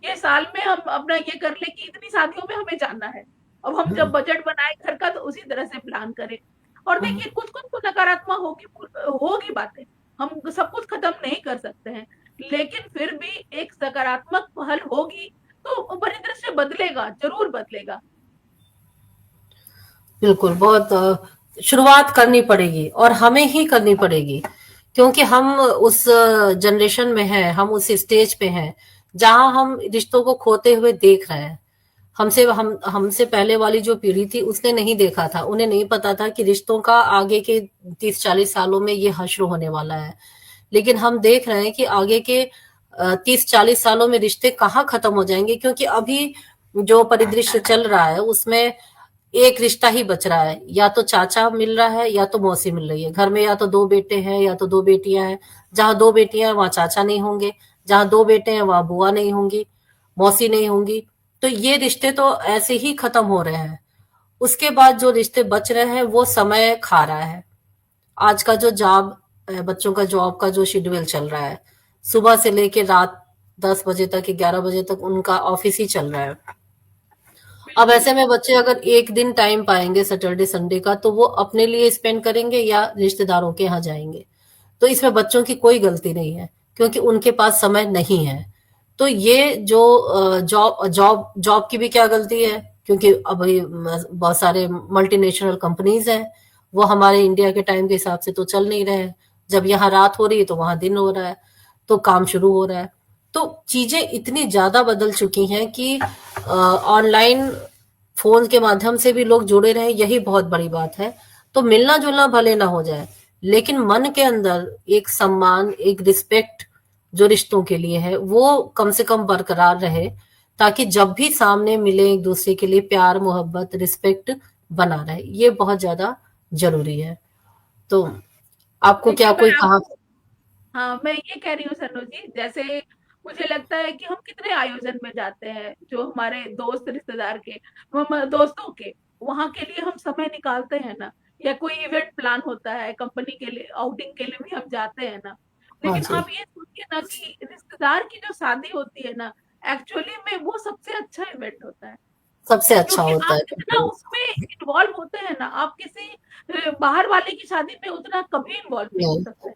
ये साल में हम अपना ये कर ले कि इतनी शादियों में हमें जाना है। अब हम जब बजट बनाए घर का तो उसी तरह से प्लान करें। और देखिए कुछ कुछ तो नकारात्मक होगी होगी बातें। हम सब कुछ खत्म नहीं कर सकते हैं, लेकिन फिर भी एक सकारात्मक पहल होगी तो परिदृश्य बदलेगा, जरूर बदलेगा। बिल्कुल, बहुत शुरुआत करनी पड़ेगी और हमें ही करनी पड़ेगी, क्योंकि हम उस जनरेशन में हैं, हम उस स्टेज पे हैं, जहाँ हम रिश्तों को खोते हुए देख रहे हैं। हमसे पहले वाली जो पीढ़ी थी उसने नहीं देखा था, उन्हें नहीं पता था कि रिश्तों का आगे के 30-40 सालों में ये हश्र होने वाला है। लेकिन हम देख रहे हैं कि आगे के 30-40 सालों में रिश्ते कहाँ खत्म हो जाएंगे, क्योंकि अभी जो परिदृश्य चल रहा है उसमें एक रिश्ता ही बच रहा है। या तो चाचा मिल रहा है या तो मौसी मिल रही है घर में, या तो दो बेटे हैं या तो दो बेटियां हैं। जहां दो बेटियां हैं वहां चाचा नहीं होंगे, जहां दो बेटे हैं वहां बुआ नहीं होंगी, मौसी नहीं होंगी। तो ये रिश्ते तो ऐसे ही खत्म हो रहे हैं। उसके बाद जो रिश्ते बच रहे हैं वो समय खा रहा है। आज का जो बच्चों का जॉब का जो शेड्यूल चल रहा है, सुबह से लेके रात 10 बजे तक, 11 बजे तक उनका ऑफिस ही चल रहा है। अब बिल्कुल। ऐसे में बच्चे अगर एक दिन टाइम पाएंगे सैटरडे संडे का, तो वो अपने लिए स्पेंड करेंगे या रिश्तेदारों के यहाँ जाएंगे। तो इसमें बच्चों की कोई गलती नहीं है, क्योंकि उनके पास समय नहीं है। तो ये जो जॉब जॉब जॉब की भी क्या गलती है, क्योंकि अभी बहुत सारे मल्टीनेशनल कंपनीज हैं, वो हमारे इंडिया के टाइम के हिसाब से तो चल नहीं रहे हैं। जब यहाँ रात हो रही है तो वहां दिन हो रहा है, तो काम शुरू हो रहा है। तो चीजें इतनी ज्यादा बदल चुकी हैं कि ऑनलाइन फोन के माध्यम से भी लोग जुड़े रहे, यही बहुत बड़ी बात है। तो मिलना जुलना भले ना हो जाए, लेकिन मन के अंदर एक सम्मान, एक रिस्पेक्ट जो रिश्तों के लिए है वो कम से कम बरकरार रहे, ताकि जब भी सामने मिले एक दूसरे के लिए प्यार, मोहब्बत, रिस्पेक्ट बना रहे। ये बहुत ज्यादा जरूरी है। तो आपको देखिए क्या मैं कोई कहा। आपको हाँ, मैं ये कह रही हूँ सन्नू जी, जैसे मुझे लगता है कि हम कितने आयोजन में जाते हैं जो हमारे दोस्त रिश्तेदार के, हम दोस्तों के, वहां के लिए हम समय निकालते हैं ना। या कोई इवेंट प्लान होता है कंपनी के लिए, आउटिंग के लिए भी हम जाते हैं ना। हाँ लेकिन जी, आप ये सोचिए ना कि रिश्तेदार की जो शादी होती है ना, एक्चुअली में वो सबसे अच्छा इवेंट होता है। सबसे अच्छा क्योंकि होता आप है, इतना बिल्कुल। उसमें इन्वॉल्व होते हैं ना, आप किसी बाहर वाले की शादी में उतना कभी इन्वॉल्व नहीं हो नहीं, सकते।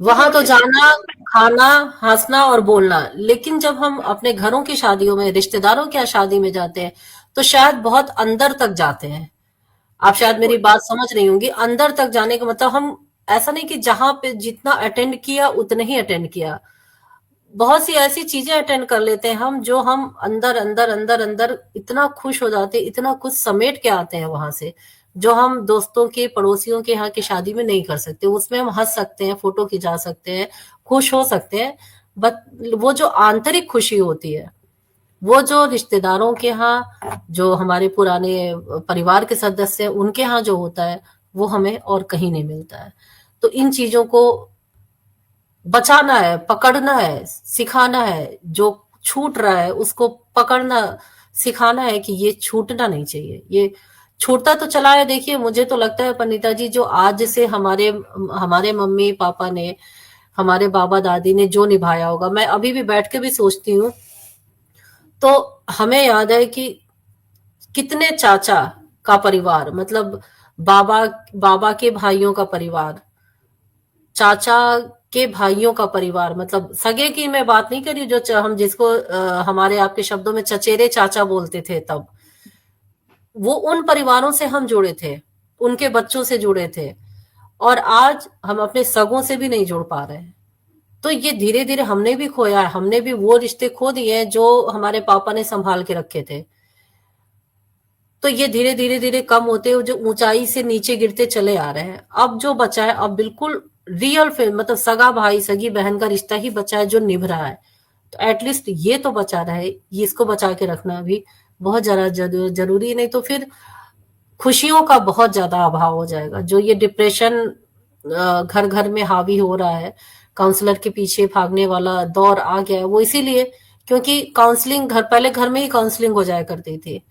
वहां तो तो इसलिए जाना, खाना, हंसना और बोलना। लेकिन जब हम अपने घरों की शादियों में, रिश्तेदारों की शादी में जाते हैं, तो शायद बहुत अंदर तक जाते हैं। आप शायद मेरी बिल्कुल, बात समझ रही होंगी। अंदर तक जाने का मतलब हम ऐसा नहीं कि जहां पे जितना अटेंड किया उतने ही अटेंड किया। बहुत सी ऐसी चीजें अटेंड कर लेते हैं हम, जो हम अंदर अंदर अंदर अंदर इतना खुश हो जाते हैं, इतना कुछ समेट के आते हैं वहां से, जो हम दोस्तों के, पड़ोसियों के यहाँ की शादी में नहीं कर सकते। उसमें हम हंस सकते हैं, फोटो खिंचा सकते हैं, खुश हो सकते हैं, बट वो जो आंतरिक खुशी होती है, वो जो रिश्तेदारों के यहाँ, जो हमारे पुराने परिवार के सदस्य हैं, उनके यहाँ जो होता है, वो हमें और कहीं नहीं मिलता है। तो इन चीजों को बचाना है, पकड़ना है, सिखाना है। जो छूट रहा है उसको पकड़ना, सिखाना है कि ये छूटना नहीं चाहिए। ये छूटता तो चला है। देखिए, मुझे तो लगता है पंडिता जी, जो आज से हमारे हमारे मम्मी पापा ने, हमारे बाबा दादी ने जो निभाया होगा, मैं अभी भी बैठ के भी सोचती हूँ, तो हमें याद है कि कितने चाचा का परिवार, मतलब बाबा बाबा के भाइयों का परिवार, चाचा के भाइयों का परिवार, मतलब सगे की मैं बात नहीं कर रही, जो हम जिसको हमारे आपके शब्दों में चचेरे चाचा बोलते थे तब, वो उन परिवारों से हम जुड़े थे, उनके बच्चों से जुड़े थे। और आज हम अपने सगों से भी नहीं जुड़ पा रहे हैं। तो ये धीरे धीरे हमने भी खोया है, हमने भी वो रिश्ते खो दिए हैं जो हमारे पापा ने संभाल के रखे थे। तो ये धीरे धीरे धीरे कम होते हुए जो ऊंचाई से नीचे गिरते चले आ रहे हैं। अब जो बचा है, अब बिल्कुल रियल फिल्म, मतलब सगा भाई सगी बहन का रिश्ता ही बचा है जो निभ रहा है। तो एटलीस्ट ये तो बचा रहे, ये इसको बचा के रखना भी बहुत ज्यादा जरूरी। नहीं तो फिर खुशियों का बहुत ज्यादा अभाव हो जाएगा। जो ये डिप्रेशन घर घर में हावी हो रहा है, काउंसलर के पीछे भागने वाला दौर आ गया है, वो इसीलिए क्योंकि काउंसलिंग घर, पहले घर में ही काउंसलिंग हो जाया करती थी।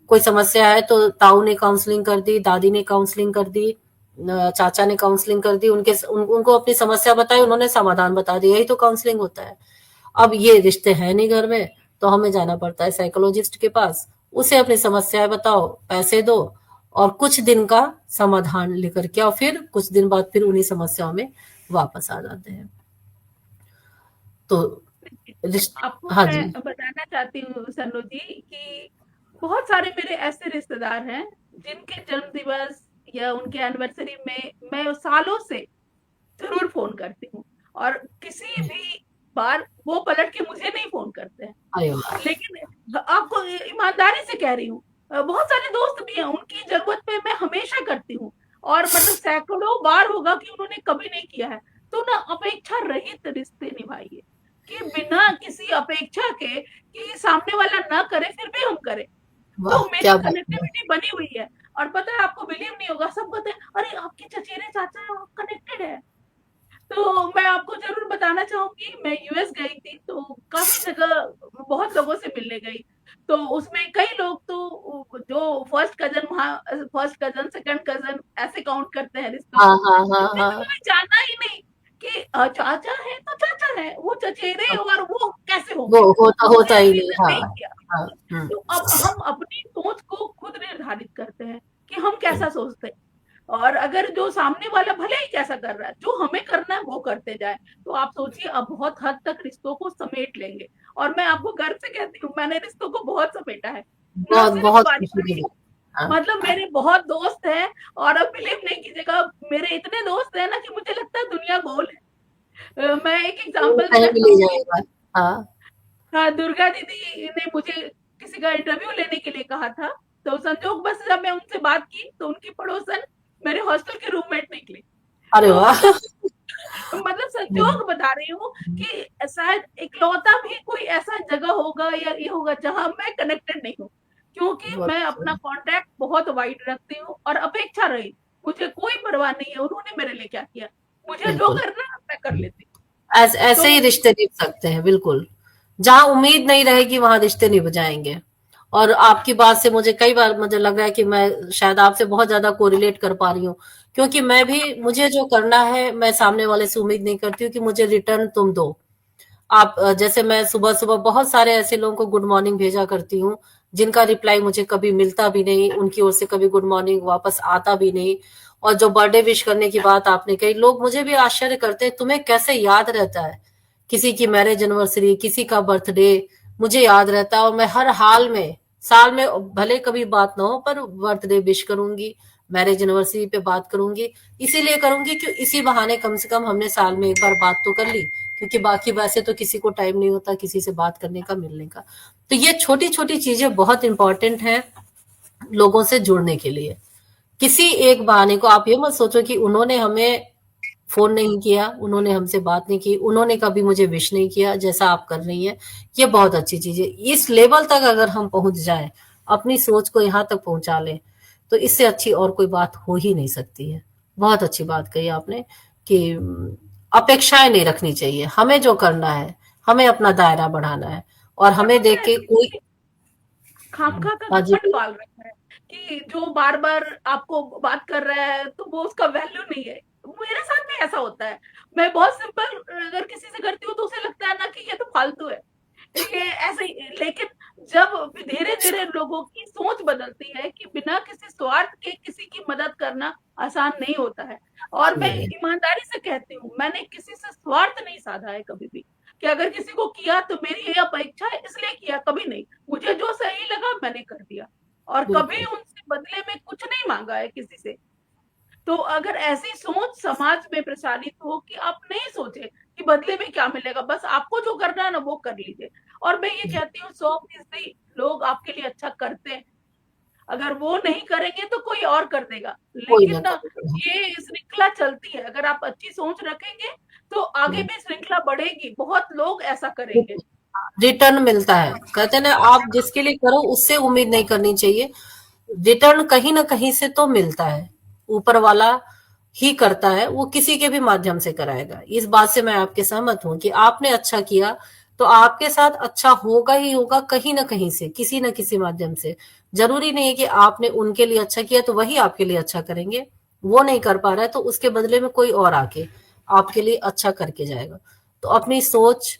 कोई समस्या है तो ताऊ ने काउंसलिंग कर दी, दादी ने काउंसलिंग कर दी, चाचा ने काउंसलिंग कर दी, उनको अपनी समस्या बताई, उन्होंने समाधान बता दिया। यही तो काउंसलिंग होता है। अब ये रिश्ते हैं नहीं घर में, तो हमें जाना पड़ता है साइकोलॉजिस्ट के पास। उसे अपनी समस्याएं बताओ, पैसे दो, और कुछ दिन का समाधान लेकर के, और फिर कुछ दिन बाद फिर उन्हीं समस्याओं में वापस आ जाते हैं। तो रिश्ते, आपको हाँ मैं जी, बताना चाहती हूँ सन्नू जी कि बहुत सारे मेरे ऐसे रिश्तेदार हैं जिनके जन्म दिवस या उनके एनिवर्सरी में मैं सालों से ज़रूर फ़ोन करती हूँ, और किसी भी बार वो पलट के मुझे नहीं फ़ोन करते हैं। अरे वाह, लेकिन आपको ईमानदारी से कह रही हूँ, बहुत सारे दोस्त भी हैं, उनकी ज़रूरत पे मैं हमेशा करती हूँ, और मतलब सैकड़ों बार होगा कि उन्होंने कभी नहीं किया है। तो ना अपेक्षा रहित रिश्ते निभाइए, कि बिना किसी अपेक्षा के कि सामने वाला ना करे फिर भी हम करें। वाह तो मेरी क्या बात है। कनेक्टिविटी बनी हुई है, और पता है आपको बिलीव नहीं होगा, सब कहते हैं, "अरे! आपके चचेरे चाचा हैं, आप कनेक्टेड हैं।" तो मैं आपको ज़रूर बताना चाहूँगी, मैं यूएस गई थी, तो काफ़ी जगह बहुत लोगों से मिलने गई। तो उसमें कई लोग तो जो फर्स्ट कज़न वहाँ फर्स्ट कज़न, सेकंड कज़न ऐसे काउंट करते हैं रिश्तों हाँ को। हाँ हाँ जिन्हें हाँ। उन्होंने जाना ही नहीं कि चाचा है तो चाचा है, वो चचेरे और वो कैसे वो होंगे? होता उन्होंने ही नहीं, रीज़न हाँ। नहीं किया। हाँ। हम्म। तो अब हम अपनी सोच को खुद निर्धारित करते हैं कि हम कैसा सोचते हैं। और अगर जो सामने वाला भले ही कैसा कर रहा है, जो हमें करना है वो करते जाए, तो आप सोचिए अब बहुत हद तक रिश्तों को समेट लेंगे। और मैं आपको गर्व से कहती हूँ, मैंने रिश्तों को बहुत समेटा है, ना बहुत सिर्फ बहुत खुशी की पारिवारिक, बात। हाँ। मतलब मेरे बहुत दोस्त हैं, और अब बिलीव नहीं कीजिएगा, मेरे इतने दोस्त हैं ना कि मुझे लगता है दुनिया गोल है। मैं एक वो एग्जांपल कहीं देना भी ले चाहूंगी। जाएगा। हाँ। हाँ, दुर्गा दीदी ने मुझे किसी का इंटरव्यू लेने के लिए कहा था, तो संजोग बस जब मैं उनसे बात की तो उनकी पड़ोसन मेरे हॉस्टल के रूममेट निकली। अरे तो वाह। मतलब हम्म, संजोग बता रही हूँ कि शायद इकलौता भी कोई ऐसा जगह होगा या ये होगा जहाँ मैं कनेक्टेड नहीं हूँ, क्योंकि बहुत मैं अच्छा। अपना कॉन्टैक्ट बहुत वाइड रखती हूँ और अपेक्षा रही, मुझे कोई परवाह नहीं है उन्होंने मेरे लिए क्या किया, मुझे जो बिल्कुल। करना है मैं कर लेती हूँ। ऐसे ही तो रिश्ते निभ सकते हैं, बिल्कुल। जहाँ उम्मीद नहीं रहेगी वहां रिश्ते निभ जाएंगे। और आपकी बात से मुझे कई बार मुझे लग रहा है कि मैं शायद आपसे बहुत ज्यादा कोरिलेट कर पा रही हूँ, क्योंकि मैं भी, मुझे जो करना है मैं सामने वाले से उम्मीद नहीं करती हूँ कि मुझे रिटर्न तुम दो। आप जैसे मैं सुबह सुबह बहुत सारे ऐसे लोगों को गुड मॉर्निंग भेजा करती हूँ जिनका रिप्लाई मुझे कभी मिलता भी नहीं, उनकी ओर से कभी गुड मॉर्निंग वापस आता भी नहीं। और जो बर्थडे विश करने की बात आपने कही, लोग मुझे भी आश्चर्य करते हैं तुम्हें कैसे याद रहता है, किसी की मैरिज एनिवर्सरी, किसी का बर्थडे मुझे याद रहता है, और मैं हर हाल में, साल में भले कभी बात ना हो पर बर्थडे विश करूंगी, मैरिज एनिवर्सरी पे बात करूंगी। इसीलिए करूंगी कि इसी बहाने कम से कम हमने साल में एक बार बात तो कर ली, क्योंकि बाकी वैसे तो किसी को टाइम नहीं होता किसी से बात करने का, मिलने का। तो ये छोटी छोटी चीजें बहुत इंपॉर्टेंट हैं लोगों से जुड़ने के लिए। किसी एक बहाने को आप ये मत सोचो कि उन्होंने हमें फोन नहीं किया, उन्होंने हमसे बात नहीं की, उन्होंने कभी मुझे विश नहीं किया जैसा आप कर रही हैं। ये बहुत अच्छी चीज है। इस लेवल तक अगर हम पहुंच जाएं, अपनी सोच को यहाँ तक पहुंचा लें, तो इससे अच्छी और कोई बात हो ही नहीं सकती है। बहुत अच्छी बात कही आपने कि अपेक्षाएं नहीं रखनी चाहिए। हमें जो करना है, हमें अपना दायरा बढ़ाना है, और और हमें पता देख है के कोई। लोग खामखा का हाँ जी। घमंड पाल रखा है कि जो बार बार आपको बात कर रहा है तो वो उसका वैल्यू नहीं है। मेरे साथ भी ऐसा होता है। मैं बहुत सिंपल अगर किसी से करती हूँ तो उसे लगता है ना कि ये तो फालतू है, ये ऐसे ही। लेकिन जब धीरे धीरे लोगों की सोच बदलती है कि बिना किसी स्वार्थ के किसी की मदद करना आसान नहीं होता है। और मैं नहीं, ईमानदारी से कहती हूँ, मैंने किसी से स्वार्थ नहीं साधा है कभी भी, कि अगर किसी को किया तो मेरी ये अपेक्षा है इसलिए किया, कभी नहीं। मुझे जो सही लगा मैंने कर दिया, और कभी बिल्कुल। उनसे बदले में कुछ नहीं मांगा है किसी से। तो अगर ऐसी सोच समाज में प्रसारित हो कि आप नहीं सोचे कि बदले में क्या मिलेगा, बस आपको जो करना है ना वो कर लीजिए। और मैं ये कहती हूँ 100% लोग आपके लिए अच्छा करते हैं, अगर वो नहीं करेंगे तो कोई और कर देगा। कोई लेकिन ना ना, करे। ये श्रृंखला चलती है, अगर आप अच्छी सोच रखेंगे तो आगे भी श्रृंखला बढ़ेगी, बहुत लोग ऐसा करेंगे। रिटर्न मिलता है, कहते हैं ना, आप जिसके लिए करो उससे उम्मीद नहीं करनी चाहिए। रिटर्न कहीं ना कहीं से तो मिलता है, ऊपर वाला ही करता है, वो किसी के भी माध्यम से कराएगा। इस बात से मैं आपके सहमत हूं कि आपने अच्छा किया तो आपके साथ अच्छा होगा ही होगा, कहीं ना कहीं से, किसी ना किसी माध्यम से। जरूरी नहीं है कि आपने उनके लिए अच्छा किया तो वही आपके लिए अच्छा करेंगे। वो नहीं कर पा रहा है तो उसके बदले में कोई और आके आपके लिए अच्छा करके जाएगा। तो अपनी सोच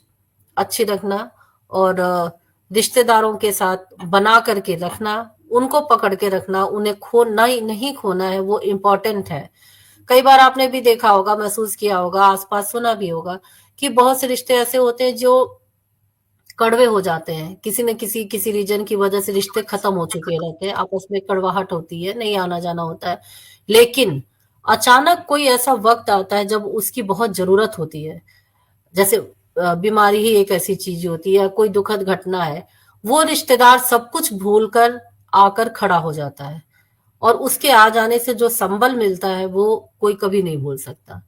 अच्छी रखना, और रिश्तेदारों के साथ बना करके रखना, उनको पकड़ के रखना, उन्हें खो नहीं नहीं खोना है, वो इम्पोर्टेंट है। कई बार आपने भी देखा होगा, महसूस किया होगा, आसपास सुना भी होगा कि बहुत से रिश्ते ऐसे होते हैं जो कड़वे हो जाते हैं, किसी न किसी रीजन की वजह से रिश्ते खत्म हो चुके रहते हैं, आपस में कड़वाहट होती है, नहीं आना जाना होता है। लेकिन अचानक कोई ऐसा वक्त आता है जब उसकी बहुत जरूरत होती है, जैसे बीमारी ही एक ऐसी चीज होती है, कोई दुखद घटना है, वो रिश्तेदार सब कुछ भूल कर आकर खड़ा हो जाता है, और उसके आ जाने से जो संबल मिलता है वो कोई कभी नहीं भूल सकता।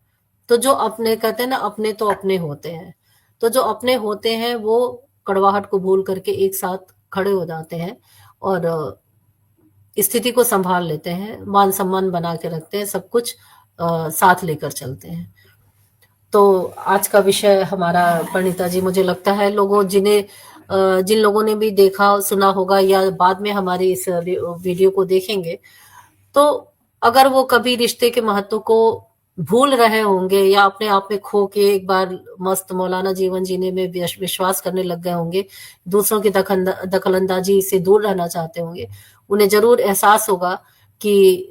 तो जो अपने, कहते हैं ना, अपने तो अपने होते हैं, तो जो अपने होते हैं वो कड़वाहट को भूल करके एक साथ खड़े हो जाते हैं, और स्थिति को संभाल लेते हैं, मान सम्मान बना के रखते हैं, सब कुछ साथ लेकर चलते हैं। तो आज का विषय हमारा, परिणीता जी, मुझे लगता है लोगों जिन्हें जिन लोगों ने भी देखा सुना होगा या बाद में हमारी इस वीडियो को देखेंगे, तो अगर वो कभी रिश्ते के महत्व को भूल रहे होंगे या अपने आप में खो के एक बार मस्त मौलाना जीवन जीने में विश्वास करने लग गए होंगे, दूसरों की दखलंदाजी से दूर रहना चाहते होंगे, उन्हें जरूर एहसास होगा कि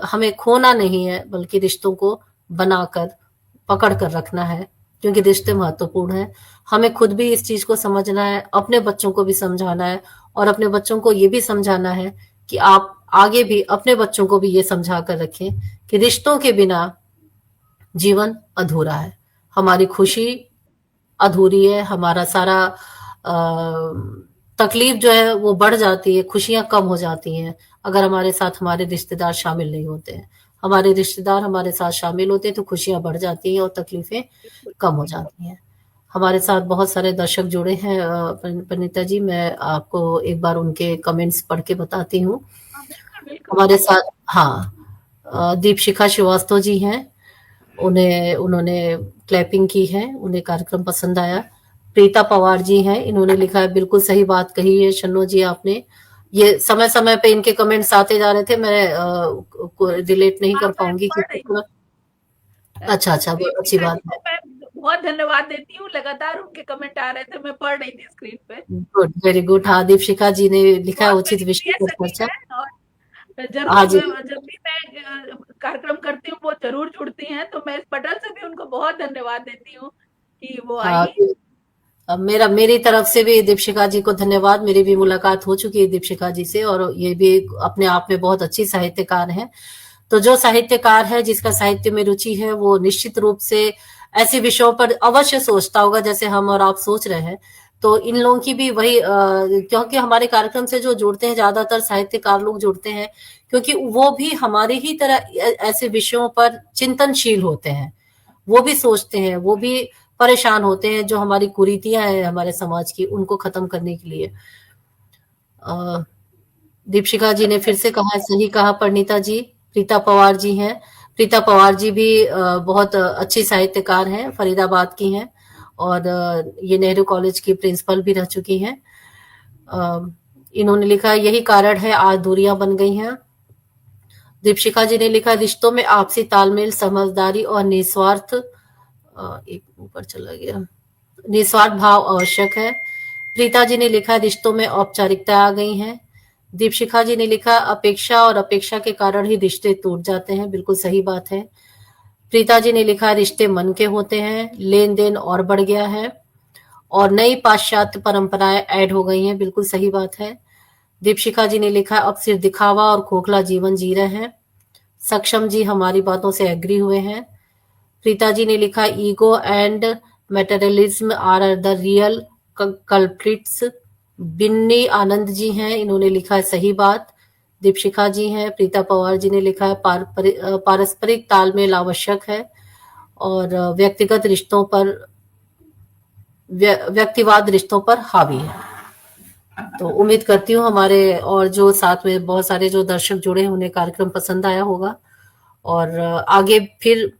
हमें खोना नहीं है बल्कि रिश्तों को बनाकर पकड़ कर रखना है, क्योंकि रिश्ते महत्वपूर्ण है। हमें खुद भी इस चीज को समझना है, अपने बच्चों को भी समझाना है, और अपने बच्चों को ये भी समझाना है कि आप आगे भी अपने बच्चों को भी ये समझा कर रखें कि रिश्तों के बिना जीवन अधूरा है, हमारी खुशी अधूरी है, हमारा सारा तकलीफ जो है वो बढ़ जाती है, खुशियां कम हो जाती हैं अगर हमारे साथ हमारे रिश्तेदार शामिल नहीं होते हैं। हमारे रिश्तेदार हमारे साथ शामिल होते हैं तो खुशियां बढ़ जाती हैं और तकलीफें कम हो जाती हैं। हमारे साथ बहुत सारे दर्शक जुड़े हैं परिणीता जी, मैं आपको एक बार उनके कमेंट्स पढ़ के बताती हूँ। हाँ, बिल्कुल, बिल्कुल। हमारे साथ, हाँ, दीपशिखा श्रीवास्तव जी हैं, उन्हें उन्होंने क्लैपिंग की है, उन्हें कार्यक्रम पसंद आया। प्रीता पवार जी हैं, इन्होंने लिखा है बिल्कुल सही बात कही है शन्नो जी आपने, ये समय समय पे इनके कमेंट्स आते जा रहे थे, मैं रिलेट नहीं हाँ, कर मैं पाऊंगी पढ़ क्योंकि रही हूँ। अच्छा अच्छा, बहुत अच्छी दीपिका बात जी को है। मैं बहुत धन्यवाद देती हूँ, लगातार उनके कमेंट आ रहे थे, मैं पढ़ रही थी स्क्रीन पे। Good, very good. हाँ, दीपशिखा जी ने लिखा है बहुत उचित मेरी विषय प्रिय पर सखी चर्चा। है, और हाँ ज़रूर जी। जब भी मैं कार्यक्रम करती हूँ, वो ज़रूर जुड़ती हैं, तो मैं इस पटल से भी उनको बहुत धन्यवाद देती हूँ कि वो हाँ, आई। अब मेरी तरफ से भी दीपशिखा जी को धन्यवाद। मेरी भी मुलाकात हो चुकी है दीपशिखा जी से, और ये भी अपने आप में बहुत अच्छी साहित्यकार हैं। तो जो साहित्यकार है, जिसका साहित्य में रुचि है, वो निश्चित रूप से ऐसे विषयों पर अवश्य सोचता होगा जैसे हम और आप सोच रहे हैं। तो इन लोगों की भी वही क्योंकि हमारे कार्यक्रम से जो जुड़ते हैं ज्यादातर साहित्यकार लोग जुड़ते हैं, क्योंकि वो भी हमारे ही तरह ऐसे विषयों पर चिंतनशील होते हैं। वो भी सोचते हैं, वो भी परेशान होते हैं, जो हमारी कुरीतियां हैं हमारे समाज की, उनको खत्म करने के लिए। अ, दीपशिका जी ने फिर से कहा, सही कहा परिणीता जी। प्रीता पवार जी हैं। प्रीता पवार जी भी बहुत अच्छी साहित्यकार हैं, फरीदाबाद की हैं, और ये नेहरू कॉलेज की प्रिंसिपल भी रह चुकी हैं। अ, इन्होंने लिखा, यही कारण है आज दूरियां बन गई हैं। दीपशिका जी ने लिखा, रिश्तों में आपसी तालमेल, समझदारी और निस्वार्थ एक ऊपर चला गया, निस्वार्थ भाव आवश्यक है। प्रीता जी ने लिखा, रिश्तों में औपचारिकता आ गई है। दीपशिखा जी ने लिखा, अपेक्षा और अपेक्षा के कारण ही रिश्ते टूट जाते हैं। बिल्कुल सही बात है। प्रीता जी ने लिखा, रिश्ते मन के होते हैं, लेन देन और बढ़ गया है, और नई पाश्चात्य परंपराएं ऐड हो गई हैं। बिल्कुल सही बात है। दीपशिखा जी ने लिखा, अब सिर्फ दिखावा और खोखला जीवन जी रहे हैं। सक्षम जी हमारी बातों से एग्री हुए हैं। प्रीता जी ने लिखा, ego and materialism are the real culprits. Binni Anand ji हैं, इन्होंने लिखा है सही बात। दीपशिखा जी हैं। प्रीता पवार जी ने लिखा है, पारस्परिक तालमेल आवश्यक है, और व्यक्तिगत रिश्तों पर व्यक्तिवाद रिश्तों पर हावी है। तो उम्मीद करती हूँ हमारे और जो साथ में बहुत सारे जो दर्शक जुड़े हैं, उन्हें कार्यक्रम पसंद आया होगा। और आगे फिर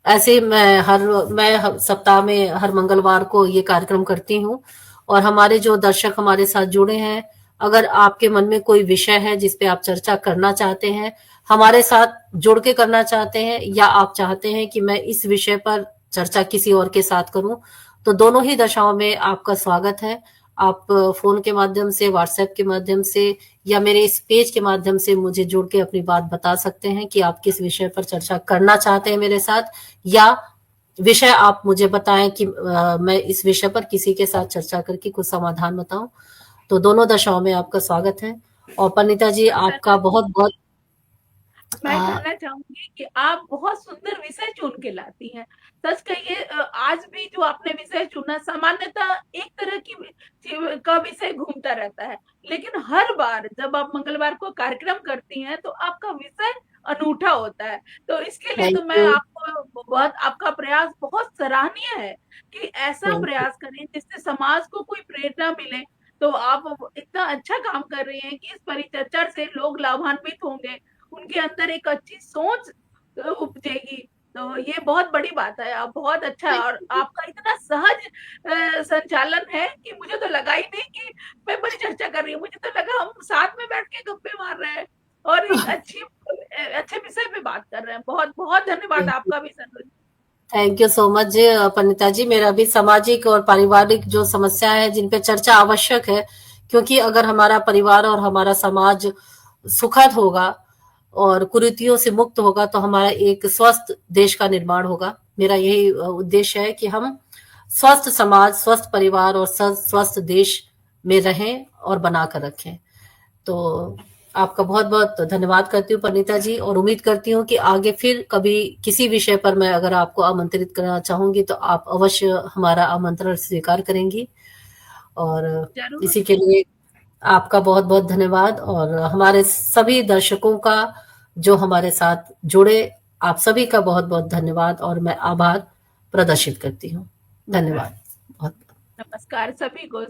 ऐसे मैं सप्ताह में हर मंगलवार को ये कार्यक्रम करती हूँ। और हमारे जो दर्शक हमारे साथ जुड़े हैं, अगर आपके मन में कोई विषय है जिस पे आप चर्चा करना चाहते हैं, हमारे साथ जुड़ के करना चाहते हैं, या आप चाहते हैं कि मैं इस विषय पर चर्चा किसी और के साथ करूं, तो दोनों ही दशाओं में आपका स्वागत है। आप फोन के माध्यम से, व्हाट्सएप के माध्यम से, या मेरे इस पेज के माध्यम से मुझे जुड़ के अपनी बात बता सकते हैं कि आप किस विषय पर चर्चा करना चाहते हैं मेरे साथ, या विषय आप मुझे बताएं कि मैं इस विषय पर किसी के साथ चर्चा करके कुछ समाधान बताऊं। तो दोनों दशाओं में आपका स्वागत है। और पनिता जी, जी आपका सर, बहुत बहुत मैं कहना चाहूँगी कि आप बहुत सुंदर विषय चुन के लाती हैं। सच कहिए, आज भी जो आपने विषय चुना, सामान्यतः एक तरह की का विषय घूमता रहता है, लेकिन हर बार जब आप मंगलवार को कार्यक्रम करती हैं, तो आपका विषय अनूठा होता है। तो इसके लिए थैंक तो मैं यू। आपको बहुत, आपका प्रयास बहुत सराहनीय है कि ऐसा थैंक यू। प्रयास करें जिससे समाज को कोई प्रेरणा मिले। तो आप इतना अच्छा काम कर रही हैं कि इस परिचर्चा से लोग लाभान्वित होंगे, उनके अंदर एक अच्छी सोच उपजेगी। तो ये बहुत बड़ी बात है, आप बहुत अच्छा है, और आपका इतना सहज संचालन है कि मुझे तो लगा ही नहीं कि मैं परिचर्चा कर रही हूँ, मुझे तो लगा हम साथ में बैठ के गप्पे मार रहे हैं और एक अच्छे विषय पे बात कर रहे हैं। बहुत बहुत धन्यवाद आपका भी sir. Thank you so much ji, Panita ji. मेरा भी सामाजिक और पारिवारिक जो समस्या है, जिन पे चर्चा आवश्यक है, क्योंकि अगर हमारा परिवार और हमारा समाज सुखद होगा और कुरीतियों से मुक्त होगा, तो हमारा एक स्वस्थ देश का निर्माण होगा। मेरा यही उद्देश्य है कि हम स्वस्थ समाज, स्वस्थ परिवार और स्वस्थ देश में रहें और बनाकर रखें। तो आपका बहुत बहुत धन्यवाद करती हूँ परिणीता जी, और उम्मीद करती हूँ कि आगे फिर कभी किसी विषय पर मैं अगर आपको आमंत्रित करना चाहूंगी, तो आप अवश्य हमारा आमंत्रण स्वीकार करेंगी। और जरूर। इसी के लिए आपका बहुत बहुत धन्यवाद, और हमारे सभी दर्शकों का जो हमारे साथ जुड़े, आप सभी का बहुत बहुत धन्यवाद, और मैं आभार प्रदर्शित करती हूँ। धन्यवाद बहुत। नमस्कार सभी को,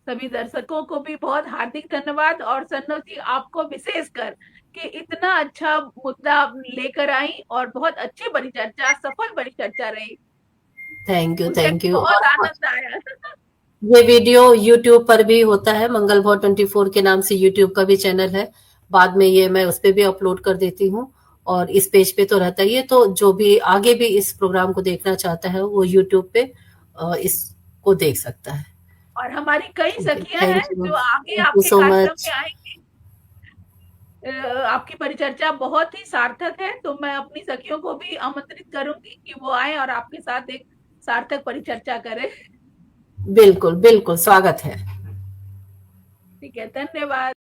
सभी दर्शकों को भी बहुत हार्दिक धन्यवाद, और सन्नो जी आपको विशेषकर कि इतना अच्छा मुद्दा आप लेकर आई और बहुत अच्छी परिचर्चा, सफल परिचर्चा रही। थैंक यू, मुझे थैंक भी यू। बहुत और आनंद आया। ये वीडियो यूट्यूब पर भी होता है, मंगल भौ 24 के नाम से यूट्यूब का भी चैनल है। बाद में ये मैं उस पे भी अपलोड कर देती हूँ, और इस पेज पे तो रहता ही है, तो जो भी आगे भी इस प्रोग्राम को देखना चाहता है वो यूट्यूब पे इसको देख सकता है। और हमारी कई ओके, सखियाँ हैं थैंक यू, जो आगे थैंक यू आपके सो कार्यक्रम मच। में आएँगी। आपकी परिचर्चा बहुत ही सार्थक है, तो मैं अपनी सखियों को भी आमंत्रित करूँगी कि वो आएँ और आपके साथ एक सार्थक परिचर्चा करें। बिल्कुल, बिल्कुल, स्वागत है। ठीक है, धन्यवाद।